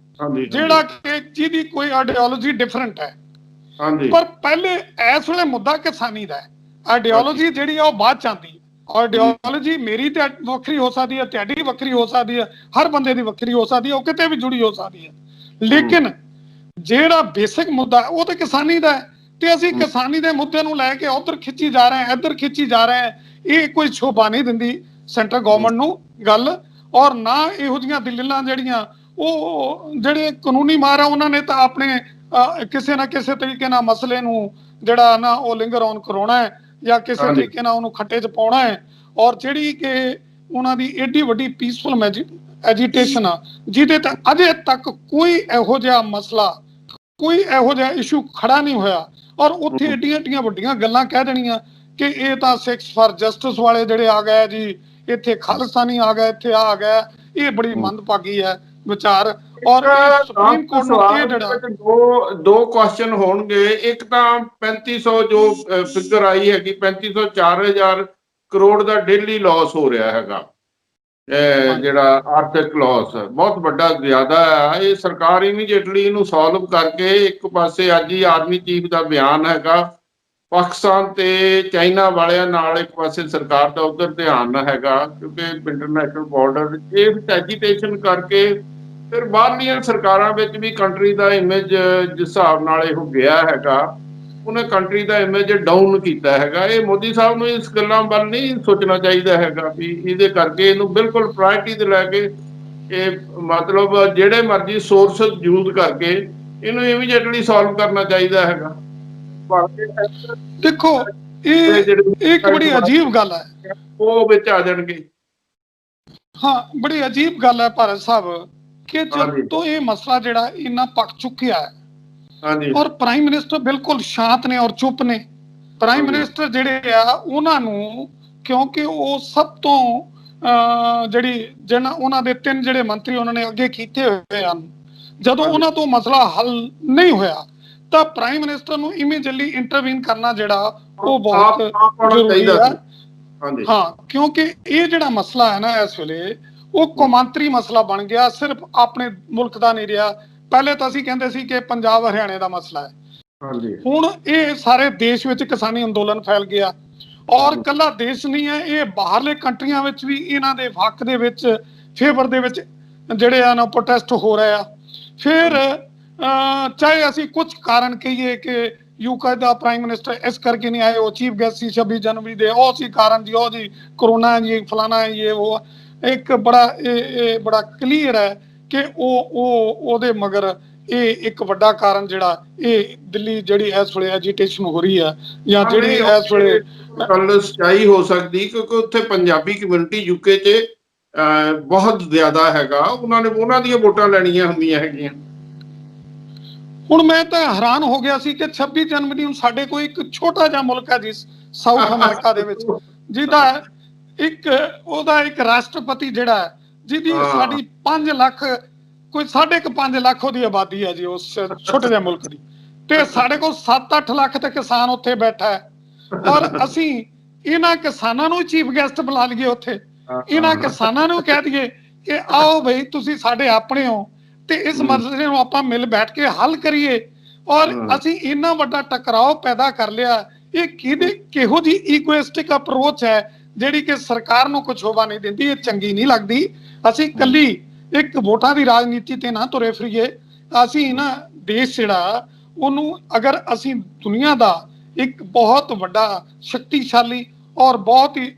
ਜਿਹੜਾ ਕਿ ਜਿਹਦੀ ਕੋਈ ਆਈਡੀਓਲੋਜੀ ਡਿਫਰੈਂਟ ਹੈ, ਪਰ ਪਹਿਲੇ ਇਸ ਵੇਲੇ ਮੁੱਦਾ ਕਿਸਾਨੀ ਦਾ ਹੈ। ਆਈਡੀਓਲੋਜੀ ਜਿਹੜੀ ਆ ਉਹ ਬਾਅਦ ਚ ਆਉਂਦੀ ਹੈ। ਆਈਡੀਓਲੋਜੀ ਮੇਰੀ ਤੇ ਵੱਖਰੀ ਹੋ ਸਕਦੀ ਹੈ, ਤੁਹਾਡੀ ਵੱਖਰੀ ਹੋ ਸਕਦੀ ਹੈ, ਹਰ ਬੰਦੇ ਦੀ ਵੱਖਰੀ ਹੋ ਸਕਦੀ ਹੈ, ਉਹ ਕਿਤੇ ਵੀ ਜੁੜੀ ਹੋ ਸਕਦੀ ਹੈ, ਲੇਕਿਨ ਜਿਹੜਾ ਬੇਸਿਕ ਮੁੱਦਾ ਉਹ ਤੇ ਕਿਸਾਨੀ ਦਾ ਹੈ। ਤੇ ਅਸੀਂ ਕਿਸਾਨੀ ਦੇ ਮੁੱਦੇ ਨੂੰ ਲੈ ਕੇ ਉਧਰ ਖਿੱਚੀ ਜਾ ਰਹੇ ਹਾਂ, ਇੱਧਰ ਖਿੱਚੀ ਜਾ ਰਹੇ ਹਾਂ। ਇਹ ਕੋਈ ਸ਼ੋਭਾ ਨਹੀਂ ਦਿੰਦੀ ਸੈਂਟਰ ਗਵਰਨਮੈਂਟ ਨੂੰ ਗੱਲ, ਔਰ ਨਾ ਇਹੋ ਜਿਹੀਆਂ ਦਲੀਲਾਂ ਜਿਹੜੀਆਂ ਉਹ ਜਿਹੜੇ ਕਾਨੂੰਨੀ ਮਾਰ ਆ ਉਹਨਾਂ ਨੇ ਤਾਂ ਆਪਣੇ ਕਿਸੇ ਨਾ ਕਿਸੇ ਤਰੀਕੇ ਨਾਲ ਮਸਲੇ ਨੂੰ ਜਿਹੜਾ ਨਾ ਉਹ ਲਿੰਗਰ ਔਨ ਕਰਾਉਣਾ ਹੈ ਜਾਂ ਕਿਸੇ ਤਰੀਕੇ ਨਾਲ ਉਹਨੂੰ ਖੱਟੇ 'ਚ ਪਾਉਣਾ ਹੈ। ਔਰ ਜਿਹੜੀ ਕਿ ਉਹਨਾਂ ਦੀ ਏਡੀ ਵੱਡੀ ਪੀਸਫੁਲ ਐਜੀਟੇਸ਼ਨ ਆ ਜਿਹਦੇ ਤੇ ਅਜੇ ਤੱਕ ਕੋਈ ਇਹੋ ਜਿਹਾ ਮਸਲਾ, ਕੋਈ ਇਹੋ ਜਿਹਾ ਇਸ਼ੂ ਖੜਾ ਨਹੀਂ ਹੋਇਆ, ਔਰ ਉੱਥੇ ਏਡੀਆਂ ਵੱਡੀਆਂ ਗੱਲਾਂ ਕਹਿ ਦੇਣੀਆਂ ਕਿ ਇਹ ਤਾਂ ਸਿਕਸ ਫਾਰ ਜਸਟਿਸ ਵਾਲੇ ਜਿਹੜੇ ਆ ਗਏ ਜੀ, ਇੱਥੇ ਖਾਲਿਸਤਾਨੀ ਆ ਗਏ, ਇੱਥੇ ਆ ਗਏ, ਇਹ ਬੜੀ ਮੰਦਭਾਗੀ ਹੈ ਵਿਚਾਰ। ਔਰ ਸੁਪਰੀਮ ਕੋਰਟ ਨੂੰ ਇਹ ਜਿਹੜਾ ਦੋ ਕੁਐਸਚਨ ਹੋਣਗੇ, ਇੱਕ ਤਾਂ 3500 ਜੋ ਫਿਗਰ ਆਈ ਹੈਗੀ 3500 4000 ਕਰੋੜ ਦਾ ਡੇਲੀ ਲਾਸ ਹੋ ਰਿਹਾ ਹੈਗਾ, ਜਿਹੜਾ ਆਰਥਿਕ ਲਾਸ ਬਹੁਤ ਵੱਡਾ ਜ਼ਿਆਦਾ ਹੈ। ਇਹ ਸਰਕਾਰ ਇਮੀਡੀਏਟਲੀ ਇਹਨੂੰ ਸੋਲਵ ਕਰਕੇ, ਇੱਕ ਪਾਸੇ ਅੱਜ ਹੀ ਆਰਮੀ ਚੀਫ ਦਾ ਬਿਆਨ ਹੈਗਾ, ਪਾਕਿਸਤਾਨ ਤੇ ਚਾਈਨਾ ਵਾਲਿਆਂ ਨਾਲ ਇੱਕ ਪਾਸੇ ਸਰਕਾਰ ਦਾ ਉਧਰ ਧਿਆਨ ਹੈਗਾ, ਕਿਉਂਕਿ ਇੰਟਰਨੈਸ਼ਨਲ ਬਾਰਡਰ ਇਹ ਐਜੀਟੇਸ਼ਨ ਕਰਕੇ ਫਿਰ ਬਾਹਰਲੀਆਂ ਸਰਕਾਰਾਂ ਵਿੱਚ ਵੀ ਕੰਟਰੀ ਦਾ ਇਮੇਜ ਜਿਸ ਹਿਸਾਬ ਨਾਲ ਇਹੋ ਗਿਆ ਹੈਗਾ, ਉਹਨੇ ਕੰਟਰੀ ਦਾ ਇਮੇਜ ਡਾਊਨ ਕੀਤਾ ਹੈਗਾ। ਇਹ ਮੋਦੀ ਸਾਹਿਬ ਨੂੰ ਇਸ ਗੱਲਾਂ ਵੱਲ ਨਹੀਂ ਸੋਚਣਾ ਚਾਹੀਦਾ ਹੈਗਾ ਵੀ ਇਹਦੇ ਕਰਕੇ ਇਹਨੂੰ ਬਿਲਕੁਲ ਪ੍ਰਾਇਰਟੀ ਤੇ ਲੈ ਕੇ ਇਹ ਮਤਲਬ ਜਿਹੜੇ ਮਰਜ਼ੀ ਸੋਰਸ ਯੂਜ਼ ਕਰਕੇ ਇਹਨੂੰ ਇਮੀਡੀਏਟਲੀ ਸੋਲਵ ਕਰਨਾ ਚਾਹੀਦਾ ਹੈਗਾ। ਦੇਖੋ ਇਹ ਇੱਕ ਬੜੀ ਅਜੀਬ ਗੱਲ ਹੈ, ਉਹ ਵਿੱਚ ਆ ਜਾਣਗੇ। ਹਾਂ, ਬੜੀ ਅਜੀਬ ਗੱਲ ਹੈ ਭਾਰਤ ਸਾਹਿਬ ਕਿ ਜਦੋਂ ਇਹ ਮਸਲਾ ਜਿਹੜਾ ਇੰਨਾ ਪੱਕ ਚੁੱਕਿਆ ਹੈ ਔਰ ਪ੍ਰਾਈਮ ਮਿਨਿਸਟਰ ਬਿਲਕੁਲ ਸ਼ਾਂਤ ਨੇ ਔਰ ਚੁੱਪ ਨੇ। ਪ੍ਰਾਈਮ ਮਿਨਿਸਟਰ ਜਿਹੜੇ ਆ ਉਹਨਾਂ ਨੂੰ, ਕਿਉਂਕਿ ਉਹ ਸਭ ਤੋਂ ਜਿਹੜੀ ਉਹਨਾਂ ਦੇ 3 ਜਿਹੜੇ ਮੰਤਰੀ ਉਹਨਾਂ ਨੇ ਅੱਗੇ ਕੀਤੇ ਹੋਏ ਹਨ, ਜਦੋਂ ਉਹਨਾਂ ਤੋਂ ਮਸਲਾ ਹੱਲ ਨਹੀਂ ਹੋਇਆ ਤਾਂ ਪ੍ਰਾਈਮ ਮਿਨਿਸਟਰ ਨੂੰ ਇਮੀਡੀਏਟਲੀ ਇੰਟਰਵੀਨ ਕਰਨਾ ਜਿਹੜਾ ਉਹ ਬਹੁਤ ਜ਼ਰੂਰੀ ਹੈ। ਹਾਂ, ਕਿਉਂਕਿ ਇਹ ਜਿਹੜਾ ਮਸਲਾ ਹੈ ਨਾ ਇਸ ਵੇਲੇ ਉਹ ਕੌਮਾਂਤਰੀ ਮਸਲਾ ਬਣ ਗਿਆ, ਸਿਰਫ ਆਪਣੇ ਮੁਲਕ ਦਾ ਨਹੀਂ ਰਿਹਾ। ਪਹਿਲੇ ਤਾਂ ਅਸੀਂ ਕਹਿੰਦੇ ਸੀ ਕਿ ਪੰਜਾਬ ਹਰਿਆਣੇ ਦਾ ਮਸਲਾ ਹੈ, ਹੁਣ ਇਹ ਸਾਰੇ ਦੇਸ਼ ਵਿੱਚ ਕਿਸਾਨੀ ਅੰਦੋਲਨ ਫੈਲ ਗਿਆ। ਔਰ ਕੱਲਾ ਦੇਸ਼ ਨਹੀਂ ਹੈ, ਇਹ ਬਾਹਰਲੇ ਕੰਟਰੀਆਂ ਵਿੱਚ ਵੀ ਇਹਨਾਂ ਦੇ ਹੱਕ ਦੇ ਵਿੱਚ ਫੇਵਰ ਦੇ ਵਿੱਚ ਜਿਹੜੇ ਆ ਨਾ ਪ੍ਰੋਟੈਸਟ ਹੋ ਰਹੇ ਆ। ਫਿਰ ਚਾਹੇ ਅਸੀਂ ਕੁਝ ਕਾਰਨ ਕਹੀਏ ਕਿ ਯੂਕੇ ਦਾ ਪ੍ਰਾਈਮ ਮਿਨਿਸਟਰ ਇਸ ਕਰਕੇ ਨਹੀਂ ਆਏ, ਉਹ ਚੀਫ ਗੈਸਟ ਸੀ 26 ਜਨਵਰੀ ਦੇ, ਉਹ ਸੀ ਕਾਰਨ ਜੀ, ਉਹ ਜੀ ਕਰੋਨਾ ਹੈ ਜੀ, ਫਲਾਣਾ ਹੈ ਇਹ ਉਹ। ਇੱਕ ਇਹ ਬੜਾ ਕਲੀਅਰ ਹੈ ਕਿ ਉਹਦੇ ਮਗਰ ਇਹ ਇੱਕ ਵੱਡਾ ਕਾਰਨ ਜਿਹੜਾ ਇਹ ਦਿੱਲੀ ਜਿਹੜੀ ਇਸ ਵੇਲੇ ਐਜੀਟੇਸ਼ਨ ਹੋ ਰਹੀ ਹੈ ਜਾਂ ਜਿਹੜੀ ਇਸ ਵੇਲੇ ਗੱਲ ਸਚਾਈ ਹੋ ਸਕਦੀ, ਕਿਉਂਕਿ ਉੱਥੇ ਪੰਜਾਬੀ ਕਮਿਊਨਿਟੀ ਯੂਕੇ 'ਚ ਬਹੁਤ ਜ਼ਿਆਦਾ ਹੈਗਾ, ਉਹਨਾਂ ਦੀਆਂ ਵੋਟਾਂ ਲੈਣੀਆਂ ਹੁੰਦੀਆਂ ਹੈਗੀਆਂ। ਹੁਣ ਮੈਂ ਤਾਂ ਹੈਰਾਨ ਹੋ ਗਿਆ ਸੀ ਕਿ 26 ਜਨਵਰੀ ਨੂੰ ਸਾਡੇ ਕੋਲ ਇੱਕ ਛੋਟਾ ਜਿਹਾ ਮੁਲਕ ਹੈ ਜੀ ਸਾਊਥ ਅਮਰੀਕਾ ਦੇ ਵਿੱਚ, ਜਿਹਦਾ ਉਹਦਾ ਇੱਕ ਰਾਸ਼ਟਰਪਤੀ ਜਿਹੜਾ ਹੈ ਜਿਹਦੀ ਸਾਡੀ 5 ਲੱਖ ਕੋਈ 5.5 ਲੱਖ ਉਹਦੀ ਆਬਾਦੀ ਹੈ ਜੀ ਉਸ ਛੋਟੇ ਜਿਹੇ ਮੁਲਕ ਦੀ, ਤੇ ਸਾਡੇ ਕੋਲ 7-8 ਲੱਖ ਤੇ ਕਿਸਾਨ ਉੱਥੇ ਬੈਠਾ ਹੈ। ਔਰ ਅਸੀਂ ਇਹਨਾਂ ਕਿਸਾਨਾਂ ਨੂੰ ਚੀਫ ਗੈਸਟ ਬੁਲਾ ਲਈਏ ਉੱਥੇ, ਇਹਨਾਂ ਕਿਸਾਨਾਂ ਨੂੰ ਕਹਿ ਦਈਏ ਕਿ ਆਓ ਬਈ ਤੁਸੀਂ ਸਾਡੇ ਆਪਣੇ ਹੋ ਤੇ ਇਸ ਮਸਲੇ ਨੂੰ ਆਪਾਂ ਮਿਲ ਬੈਠ ਕੇ ਹੱਲ ਕਰੀਏ। ਔਰ ਅਸੀਂ ਇੰਨਾ ਵੱਡਾ ਟਕਰਾਓ ਪੈਦਾ ਕਰ ਲਿਆ। ਇਹ ਕਿਹੋ ਜੀ ਇਗੋਇਸਟਿਕ ਅਪਰੋਚ ਹੈ ਜਿਹੜੀ ਕਿ ਸਰਕਾਰ ਨੂੰ ਕੁਝ ਹੋਵਾ ਨਹੀਂ ਦਿੰਦੀ, ਇਹ ਚੰਗੀ ਨਹੀਂ ਲੱਗਦੀ। ਅਸੀਂ ਕੱਲੀ ਇੱਕ ਵੋਟਾਂ ਦੀ ਰਾਜਨੀਤੀ ਤੇ ਨਾ ਤੁਰੇ ਫਿਰੀਏ। ਅਸੀਂ ਨਾ ਦੇਸ਼ ਜਿਹੜਾ ਉਹਨੂੰ ਅਗਰ ਅਸੀਂ ਦੁਨੀਆ ਦਾ ਇੱਕ ਬਹੁਤ ਵੱਡਾ ਸ਼ਕਤੀਸ਼ਾਲੀ ਔਰ ਬਹੁਤ ਹੀ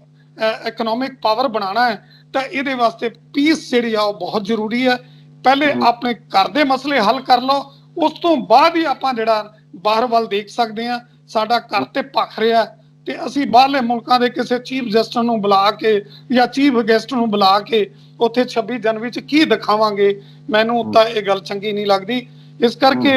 ਇਕਨੋਮਿਕ ਪਾਵਰ ਬਣਾਉਣਾ ਹੈ ਤਾਂ ਇਹਦੇ ਵਾਸਤੇ ਪੀਸ ਜਿਹੜੀ ਆ ਉਹ ਬਹੁਤ ਜ਼ਰੂਰੀ ਹੈ। ਪਹਿਲੇ ਆਪਣੇ ਘਰ ਦੇ ਮਸਲੇ ਹੱਲ ਕਰ ਲਓ, ਉਸ ਤੋਂ ਬਾਅਦ ਹੀ ਆਪਾਂ ਜਿਹੜਾ ਬਾਹਰ ਵੱਲ ਦੇਖ ਸਕਦੇ ਹਾਂ। ਸਾਡਾ ਘਰ ਤੇ ਭਖ ਰਿਹਾ ਤੇ ਅਸੀਂ ਬਾਹਰਲੇ ਮੁਲਕਾਂ ਦੇ ਕਿਸੇ ਚੀਫ ਗੈਸਟ ਨੂੰ ਬੁਲਾ ਕੇ ਜਾਂ ਚੀਫ ਗੈਸਟ ਨੂੰ ਬੁਲਾ ਕੇ ਉੱਥੇ 26 ਜਨਵਰੀ 'ਚ ਕੀ ਦਿਖਾਵਾਂਗੇ, ਮੈਨੂੰ ਤਾਂ ਇਹ ਗੱਲ ਚੰਗੀ ਨਹੀਂ ਲੱਗਦੀ। ਇਸ ਕਰਕੇ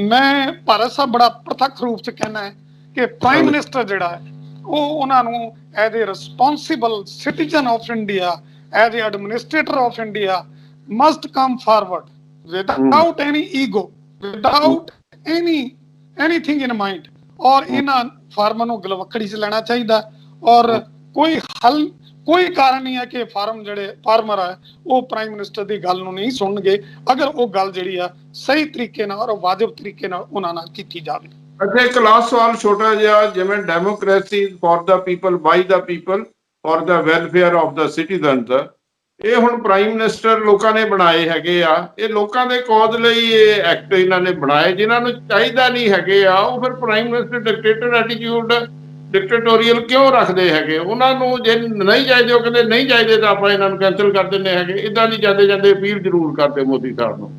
ਮੈਂ ਭਾਰਤ ਸਾਹਿਬ ਬੜਾ ਪ੍ਰਤੱਖ ਰੂਪ 'ਚ ਕਹਿਣਾ ਹੈ ਕਿ ਪ੍ਰਾਈਮ ਮਿਨਿਸਟਰ ਜਿਹੜਾ ਹੈ ਉਹ ਉਹਨਾਂ ਨੂੰ as a responsible citizen of India, as a administrator of India must come forward without any ego, without anything in mind। ਔਰ ਇਹਨਾਂ ਫਾਰਮਾਂ ਨੂੰ ਗਲਵੱਕੜੀ 'ਚ ਲੈਣਾ ਚਾਹੀਦਾ। ਔਰ ਕੋਈ ਕਾਰਨ ਨਹੀਂ ਹੈ ਕਿ ਫਾਰਮਰ ਹੈ ਉਹ ਪ੍ਰਾਈਮ ਮਿਨਿਸਟਰ ਦੀ ਗੱਲ ਨੂੰ ਨਹੀਂ ਸੁਣਨਗੇ ਅਗਰ ਉਹ ਗੱਲ ਜਿਹੜੀ ਆ ਸਹੀ ਤਰੀਕੇ ਨਾਲ ਔਰ ਵਾਜਬ ਤਰੀਕੇ ਨਾਲ ਉਹਨਾਂ ਨਾਲ ਕੀਤੀ ਜਾਵੇ। ਅੱਛਾ, ਇੱਕ ਲਾਸਟ ਸਵਾਲ ਛੋਟਾ ਜਿਹਾ, ਜਿਵੇਂ democracy for the people, by the people, for the welfare of the citizens, ਇਹ ਹੁਣ ਪ੍ਰਾਈਮ ਮਿਨਿਸਟਰ ਲੋਕਾਂ ਨੇ ਬਣਾਏ ਹੈਗੇ ਆ, ਇਹ ਲੋਕਾਂ ਦੇ ਕੌਜ਼ ਲਈ ਇਹ ਐਕਟ ਇਹਨਾਂ ਨੇ ਬਣਾਏ, ਜਿਨ੍ਹਾਂ ਨੂੰ ਚਾਹੀਦਾ ਨਹੀਂ ਹੈਗੇ ਆ ਉਹ ਫਿਰ ਪ੍ਰਾਈਮ ਮਿਨਿਸਟਰ ਡਿਕਟੇਟਰ ਐਟੀਟਿਊਡ, ਡਿਕਟੇਟੋਰੀਅਲ ਕਿਉਂ ਰੱਖਦੇ ਹੈਗੇ? ਉਹਨਾਂ ਨੂੰ ਜੇ ਨਹੀਂ ਚਾਹੀਦੇ ਉਹ ਕਹਿੰਦੇ ਨਹੀਂ ਚਾਹੀਦੇ ਤਾਂ ਆਪਾਂ ਇਹਨਾਂ ਨੂੰ ਕੈਂਸਲ ਕਰ ਦਿੰਦੇ ਹੈਗੇ। ਇਦਾਂ ਨਹੀਂ ਜਾਂਦੇ ਜਾਂਦੇ ਅਪੀਲ ਜ਼ਰੂਰ ਕਰਦੇ ਮੋਦੀ ਸਾਹਿਬ ਨੂੰ।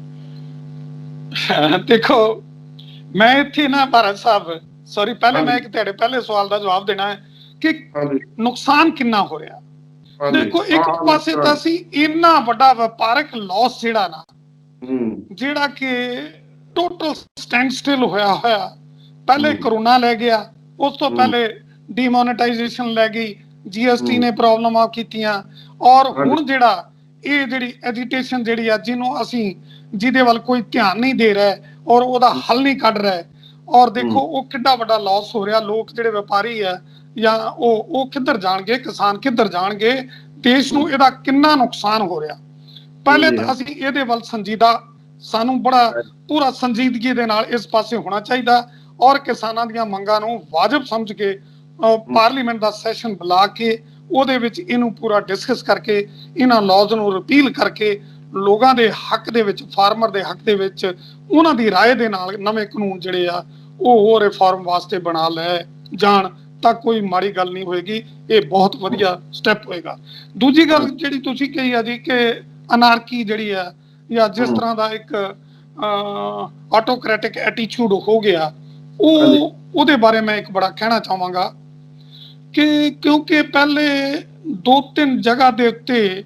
ਦੇਖੋ ਮੈਂ ਇੱਥੇ ਨਾ ਭਾਰਤ ਸਾਹਿਬ ਸੌਰੀ ਪਹਿਲੇ ਮੈਂ ਇੱਕ ਤੁਹਾਡੇ ਪਹਿਲੇ ਸਵਾਲ ਦਾ ਜਵਾਬ ਦੇਣਾ ਹੈ ਕਿ ਨੁਕਸਾਨ ਕਿੰਨਾ ਹੋ ਰਿਹਾ। ਦੇਖੋ ਇੱਕ ਪਾਸੇ ਤਾਂ ਅਸੀਂ ਇੰਨਾ ਵੱਡਾ ਵਪਾਰਕ ਲਾਸ ਜਿਹੜਾ ਨਾ ਜਿਹੜਾ ਕਿ ਟੋਟਲ ਸਟੈਂਡ ਸਟਿਲ ਹੋਇਆ ਪਹਿਲੇ ਕਰੋਨਾ ਲੈ ਗਿਆ, ਉਸ ਤੋਂ ਪਹਿਲੇ ਡੀਮੋਨੇਟਾਈਜੇਸ਼ਨ ਲੈ ਗਈ, GST ਨੇ ਪ੍ਰੋਬਲਮਾਂ ਕੀਤੀਆਂ, ਔਰ ਹੁਣ ਜਿਹੜੀ ਐਜੀਟੇਸ਼ਨ ਜਿਹੜੀ ਆ ਜਿਹਦੇ ਵੱਲ ਕੋਈ ਧਿਆਨ ਨਹੀਂ ਦੇ ਰਿਹਾ ਔਰ ਉਹਦਾ ਹੱਲ ਨਹੀਂ ਕੱਢ ਰਿਹਾ। ਔਰ ਦੇਖੋ ਉਹ ਕਿੰਨਾ ਵੱਡਾ ਲਾਸ ਹੋ ਰਿਹਾ। ਲੋਕ ਜਿਹੜੇ ਵਪਾਰੀ ਆ ਜਾਂ ਉਹ ਕਿੱਧਰ ਜਾਣਗੇ, ਕਿਸਾਨ ਕਿੱਧਰ ਜਾਣਗੇ, ਦੇਸ਼ ਨੂੰ ਇਹਦਾ ਕਿੰਨਾ ਨੁਕਸਾਨ ਹੋ ਰਿਹਾ। ਪਹਿਲੇ ਤਾਂ ਅਸੀਂ ਇਹਦੇ ਵੱਲ ਸਾਨੂੰ ਬੜਾ ਪੂਰਾ ਸੰਜੀਦਗੀ ਦੇ ਨਾਲ ਇਸ ਪਾਸੇ ਹੋਣਾ ਚਾਹੀਦਾ ਔਰ ਕਿਸਾਨਾਂ ਦੀਆਂ ਮੰਗਾਂ ਨੂੰ ਵਾਜਬ ਸਮਝ ਕੇ ਪਾਰਲੀਮੈਂਟ ਦਾ ਸੈਸ਼ਨ ਬੁਲਾ ਕੇ ਉਹਦੇ ਵਿੱਚ ਇਹਨੂੰ ਪੂਰਾ ਡਿਸਕਸ ਕਰਕੇ ਇਹਨਾਂ ਲਾਜ਼ ਨੂੰ ਰਿਪੀਲ ਕਰਕੇ ਲੋਕਾਂ ਦੇ ਹੱਕ ਦੇ ਵਿੱਚ, ਫਾਰਮਰ ਦੇ ਹੱਕ ਦੇ ਵਿੱਚ ਉਹਨਾਂ ਦੀ ਰਾਏ ਦੇ ਨਾਲ ਨਵੇਂ ਕਾਨੂੰਨ ਜਿਹੜੇ ਆ ਉਹ ਰਿਫਾਰਮ ਵਾਸਤੇ ਬਣਾ ਲੈ ਜਾਣ ਤਾਂ ਕੋਈ ਮਾੜੀ ਗੱਲ ਨਹੀਂ ਹੋਏਗੀ। ਇਹ ਬਹੁਤ ਵਧੀਆ ਸਟੈਪ ਹੋਏਗਾ। ਦੂਜੀ ਗੱਲ ਜਿਹੜੀ ਤੁਸੀਂ ਕਹੀ ਆ ਜੀ ਕਿ ਅਨਾਰਕੀ ਜਿਹੜੀ ਆ ਜਾਂ ਜਿਸ ਤਰ੍ਹਾਂ ਦਾ ਇੱਕ ਆਟੋਕ੍ਰੈਟਿਕ ਐਟੀਟਿਊਡ ਹੋ ਗਿਆ, ਉਹਦੇ ਬਾਰੇ ਮੈਂ ਇੱਕ ਬੜਾ ਕਹਿਣਾ ਚਾਹਾਂਗਾ ਕਿ ਕਿਉਂਕਿ ਪਹਿਲੇ 2-3 ਜਗ੍ਹਾ ਦੇ ਉੱਤੇ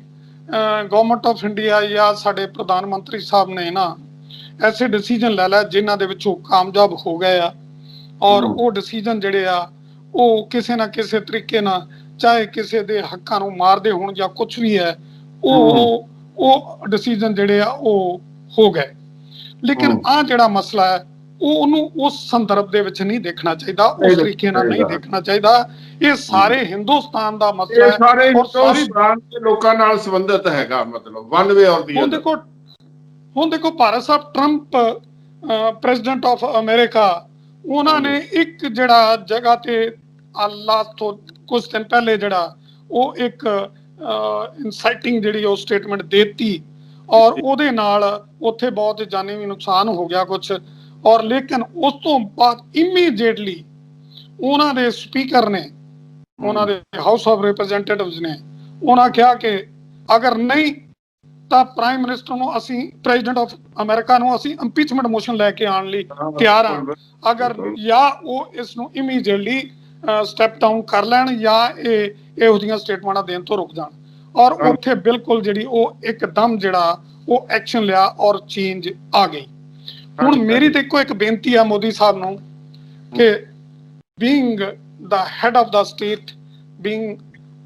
ਗਵਰਨਮੈਂਟ ਆਫ ਇੰਡੀਆ ਜਾਂ ਸਾਡੇ ਪ੍ਰਧਾਨ ਮੰਤਰੀ ਸਾਹਿਬ ਨੇ ਨਾ ਐਸੇ ਡਿਸੀਜਨ ਲੈ ਲਿਆ ਜਿਨ੍ਹਾਂ ਦੇ ਵਿੱਚ ਉਹ ਕਾਮਯਾਬ ਹੋ ਗਏ ਆ। ਔਰ ਉਹ ਡਿਸੀਜਨ ਜਿਹੜੇ ਆ ਉਹ ਕਿਸੇ ਨਾ ਕਿਸੇ ਤਰੀਕੇ ਨਾਲ ਚਾਹੇ ਕਿਸੇ ਦੇ ਹੱਕਾਂ ਨੂੰ ਮਾਰਦੇ ਹੋਣ ਜਾਂ ਕੁਝ ਵੀ ਹੈ, ਉਹ ਡਿਸੀਜਨ ਜਿਹੜੇ ਆ ਉਹ ਹੋ ਗਏ। ਲੇਕਿਨ ਆ ਜਿਹੜਾ ਮਸਲਾ ਹੈ ਉਹਨੂੰ ਉਸ ਸੰਦਰਭ ਦੇ ਵਿੱਚ ਨਹੀਂ ਦੇਖਣਾ ਚਾਹੀਦਾ, ਉਸ ਤਰੀਕੇ ਨਾਲ ਨਹੀਂ ਦੇਖਣਾ ਚਾਹੀਦਾ। ਇਹ ਸਾਰੇ ਹਿੰਦੁਸਤਾਨ ਦਾ ਮਸਲਾ ਹੈ, ਸਾਰੇ ਹਿੰਦੁਸਤਾਨ ਦੇ ਲੋਕਾਂ ਨਾਲ ਸੰਬੰਧਿਤ ਹੈਗਾ, ਮਤਲਬ ਵਨ ਵੇ ਔਰ ਦੀ ਅਦਰ। ਹੁਣ ਦੇਖੋ ਭਾਰਤ ਸਾਹਿਬ ਟਰੰਪ ਪ੍ਰੈਜ਼ੀਡੈਂਟ ਆਫ ਅਮਰੀਕਾ, ਉਹਨਾਂ ਨੇ ਇੱਕ ਜਿਹੜਾ ਜਗ੍ਹਾ ਤੇ ਲਾਸਟ ਤੋਂ ਕੁਝ ਦਿਨ ਪਹਿਲੇ ਜਿਹੜਾ ਉਹ ਇੱਕ ਇਨਸਾਈਟਿੰਗ ਜਿਹੜੀ ਉਹ ਸਟੇਟਮੈਂਟ ਦੇਤੀ, ਔਰ ਉਹਦੇ ਨਾਲ ਉੱਥੇ ਬਹੁਤ ਜਾਨੀ ਵੀ ਨੁਕਸਾਨ ਹੋ ਗਿਆ ਕੁਝ। ਔਰ ਲੇਕਿਨ ਉਸ ਤੋਂ ਬਾਅਦ ਇਮੀਡੀਏਟਲੀ ਉਹਨਾਂ ਦੇ ਸਪੀਕਰ ਨੇ, ਉਹਨਾਂ ਦੇ ਹਾਊਸ ਆਫ ਰਿਪਰੈਜ਼ੈਂਟੇਟਿਵਸ ਨੇ, ਉਹਨਾਂ ਕਿਹਾ ਕਿ ਅਗਰ ਨਹੀਂ ਤਾਂ ਪ੍ਰਾਈਮ ਮਿਨਿਸਟਰ ਨੂੰ ਅਸੀਂ, ਪ੍ਰੈਜ਼ੀਡੈਂਟ ਆਫ ਅਮਰੀਕਾ ਨੂੰ ਅਸੀਂ ਇੰਪੀਚਮੈਂਟ ਮੋਸ਼ਨ ਲੈ ਕੇ ਆਉਣ ਲਈ ਤਿਆਰ ਹਾਂ, ਅਗਰ ਜਾਂ ਉਹ ਇਸ ਨੂੰ ਇਮੀਡੀਏਟਲੀ ਸਟੈਪ ਡਾਊਨ ਕਰ ਲੈਣ ਜਾਂ ਇਹੋ ਜਿਹੀਆਂ ਸਟੇਟਮੈਂਟਾਂ ਦੇਣ ਤੋਂ ਰੁਕ ਜਾਣ। ਔਰ ਉੱਥੇ ਬਿਲਕੁਲ ਜਿਹੜੀ ਉਹ ਇੱਕਦਮ ਜਿਹੜਾ ਉਹ ਐਕਸ਼ਨ ਲਿਆ ਔਰ ਚੇਂਜ ਆ ਗਈ। ਹੁਣ ਮੇਰੀ ਤੇ ਇੱਕੋ ਇੱਕ ਬੇਨਤੀ ਆ ਮੋਦੀ ਸਾਹਿਬ ਨੂੰ ਕਿ being the head of the state, being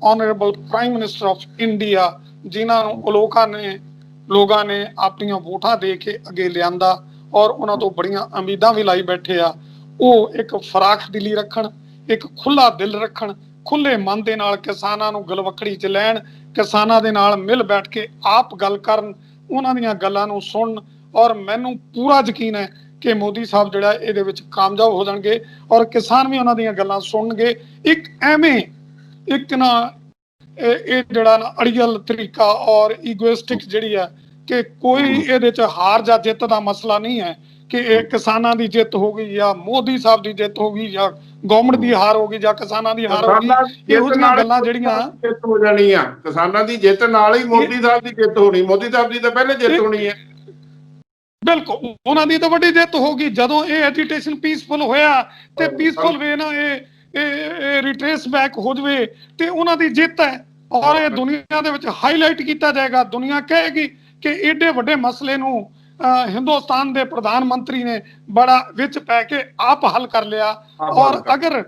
honourable prime minister of India, ਜਿਨ੍ਹਾਂ ਨੂੰ ਲੋਕਾਂ ਨੇ ਆਪਣੀਆਂ ਵੋਟਾਂ ਦੇ ਕੇ ਅੱਗੇ ਲਿਆਂਦਾ ਔਰ ਉਹਨਾਂ ਤੋਂ ਬੜੀਆਂ ਉਮੀਦਾਂ ਵੀ ਲਾਈ ਬੈਠੇ ਆ, ਉਹ ਇੱਕ ਫਰਾਖ ਦਿਲੀ ਰੱਖਣ, ਇੱਕ ਖੁੱਲਾ ਦਿਲ ਰੱਖਣ, ਖੁੱਲੇ ਮਨ ਦੇ ਨਾਲ ਕਿਸਾਨਾਂ ਨੂੰ ਗਲਵੱਕੜੀ 'ਚ ਲੈਣ, ਕਿਸਾਨਾਂ ਦੇ ਨਾਲ ਮਿਲ ਬੈਠ ਕੇ ਆਪ ਗੱਲ ਕਰਨ, ਉਹਨਾਂ ਦੀਆਂ ਗੱਲਾਂ ਨੂੰ ਸੁਣਨ। ਔਰ ਮੈਨੂੰ ਪੂਰਾ ਯਕੀਨ ਹੈ ਕਿ ਮੋਦੀ ਸਾਹਿਬ ਜਿਹੜਾ ਇਹਦੇ ਵਿੱਚ ਕਾਮਯਾਬ ਹੋ ਜਾਣਗੇ ਔਰ ਕਿਸਾਨ ਵੀ ਉਹਨਾਂ ਦੀਆਂ ਗੱਲਾਂ ਸੁਣਨਗੇ। ਇੱਕ ਐਵੇਂ ਇੱਕ ਨਾ ਇਹ ਜਿਹੜਾ ਨਾ ਅੜੀਅਲ ਤਰੀਕਾ ਔਰ ਈਗੋਇਸਟਿਕ ਜਿਹੜੀ ਹੈ ਕਿ ਕੋਈ ਇਹਦੇ 'ਚ ਹਾਰ ਜਾਂ ਜਿੱਤ ਦਾ ਮਸਲਾ ਨਹੀਂ ਹੈ ਕਿ ਇਹ ਕਿਸਾਨਾਂ ਦੀ ਜਿੱਤ ਹੋ ਗਈ ਜਾਂ ਮੋਦੀ ਸਾਹਿਬ ਦੀ ਜਿੱਤ ਹੋ ਗਈ ਜਾਂ ਗਵਰਨਮੈਂਟ ਦੀ ਹਾਰ ਹੋ ਗਈ ਜਾਂ ਕਿਸਾਨਾਂ ਦੀ ਹਾਰ ਹੋ ਗਈ। ਇਹੋ ਜਿਹੀਆਂ ਗੱਲਾਂ ਜਿਹੜੀਆਂ ਜਿੱਤ ਹੋ ਜਾਣੀਆਂ, ਕਿਸਾਨਾਂ ਦੀ ਜਿੱਤ ਨਾਲ ਹੀ ਮੋਦੀ ਸਾਹਿਬ ਦੀ ਜਿੱਤ ਹੋਣੀ। ਮੋਦੀ ਸਾਹਿਬ ਦੀ ਤਾਂ ਪਹਿਲੇ ਜਿੱਤ ਹੋਣੀ ਹੈ। ਬਿਲਕੁਲ, ਉਹਨਾਂ ਦੀ ਤਾਂ ਵੱਡੀ ਜਿੱਤ ਹੋ ਗਈ ਜਦੋਂ ਇਹ ਐਜੀਟੇਸ਼ਨ ਪੀਸਫੁਲ ਹੋਇਆ ਤੇ ਪੀਸਫੁਲ ਵੇ ਨਾ ਇਹ ਰਿਟਰੇਸ ਬੈਕ ਹੋ ਜਵੇ ਤੇ ਉਹਨਾਂ ਦੀ ਜਿੱਤ ਹੈ। ਔਰ ਇਹ ਦੁਨੀਆ ਦੇ ਵਿੱਚ ਹਾਈਲਾਈਟ ਕੀਤਾ ਜਾਏਗਾ, ਦੁਨੀਆ ਕਹੇਗੀ ਕਿ ਏਡੇ ਵੱਡੇ ਮਸਲੇ ਨੂੰ ਹਿੰਦੁਸਤਾਨ ਦੇ ਪ੍ਰਧਾਨ ਮੰਤਰੀ ਨੇ ਬੜਾ ਵਿੱਚ ਪੈ ਕੇ ਆਪ ਹੱਲ ਕਰ ਲਿਆ। ਔਰ ਅਗਰ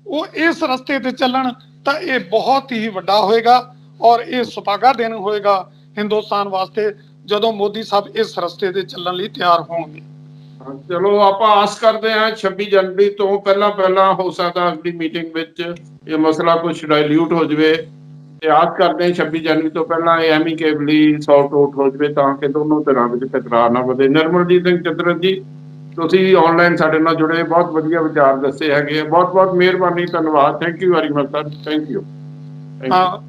ਉਹ ਇਸ ਰਸਤੇ ਤੇ ਚੱਲਣ ਤਾਂ ਇਹ ਬਹੁਤ ਹੀ ਵੱਡਾ ਹੋਏਗਾ ਔਰ ਇਹ ਸੁਭਾਗਾ ਦਿਨ ਹੋਏਗਾ ਹਿੰਦੁਸਤਾਨ ਵਾਸਤੇ ਜਦੋਂ ਮੋਦੀ ਸਾਹਿਬ ਇਸ ਰਸਤੇ ਤੇ ਚੱਲਣ ਲਈ ਤਿਆਰ ਹੋਣਗੇ। ਚਲੋ ਆਪਾਂ ਆਸ ਕਰਦੇ ਹਾਂ 26 ਜਨਵਰੀ ਤੋਂ ਪਹਿਲਾਂ ਹੋ ਸਕਦਾ ਅਗਲੀ ਮੀਟਿੰਗ ਵਿੱਚ ਇਹ ਮਸਲਾ ਕੁਝ ਡਾਇਲੂਟ ਹੋ ਜਾਵੇ ਤੇ ਆਸ ਕਰਦੇ ਹਾਂ 26 ਜਨਵਰੀ ਤੋਂ ਪਹਿਲਾਂ ਇਹ ਐਮੀਕੇਬਲੀ ਸੌਲਟ ਆਊਟ ਹੋ ਜਾਵੇ ਤਾਂ ਕਿ ਦੋਨੋਂ ਧਿਰਾਂ ਵਿੱਚ ਤਕਰਾਰ ਨਾ ਵਧੇ। ਨਿਰਮਲਜੀਤ ਸਿੰਘ ਚਤਰਥ ਜੀ, ਤੁਸੀਂ ਆਨਲਾਈਨ ਸਾਡੇ ਨਾਲ ਜੁੜੇ, ਬਹੁਤ ਵਧੀਆ ਵਿਚਾਰ ਦੱਸੇ ਹੈਗੇ। ਬਹੁਤ ਬਹੁਤ ਮਿਹਰਬਾਨੀ, ਧੰਨਵਾਦ। Thank you very much sir. Thank you.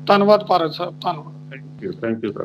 ਧੰਨਵਾਦ ਭਾਰਤ ਸਾਹਿਬ, ਧੰਨਵਾਦ। Thank you sir.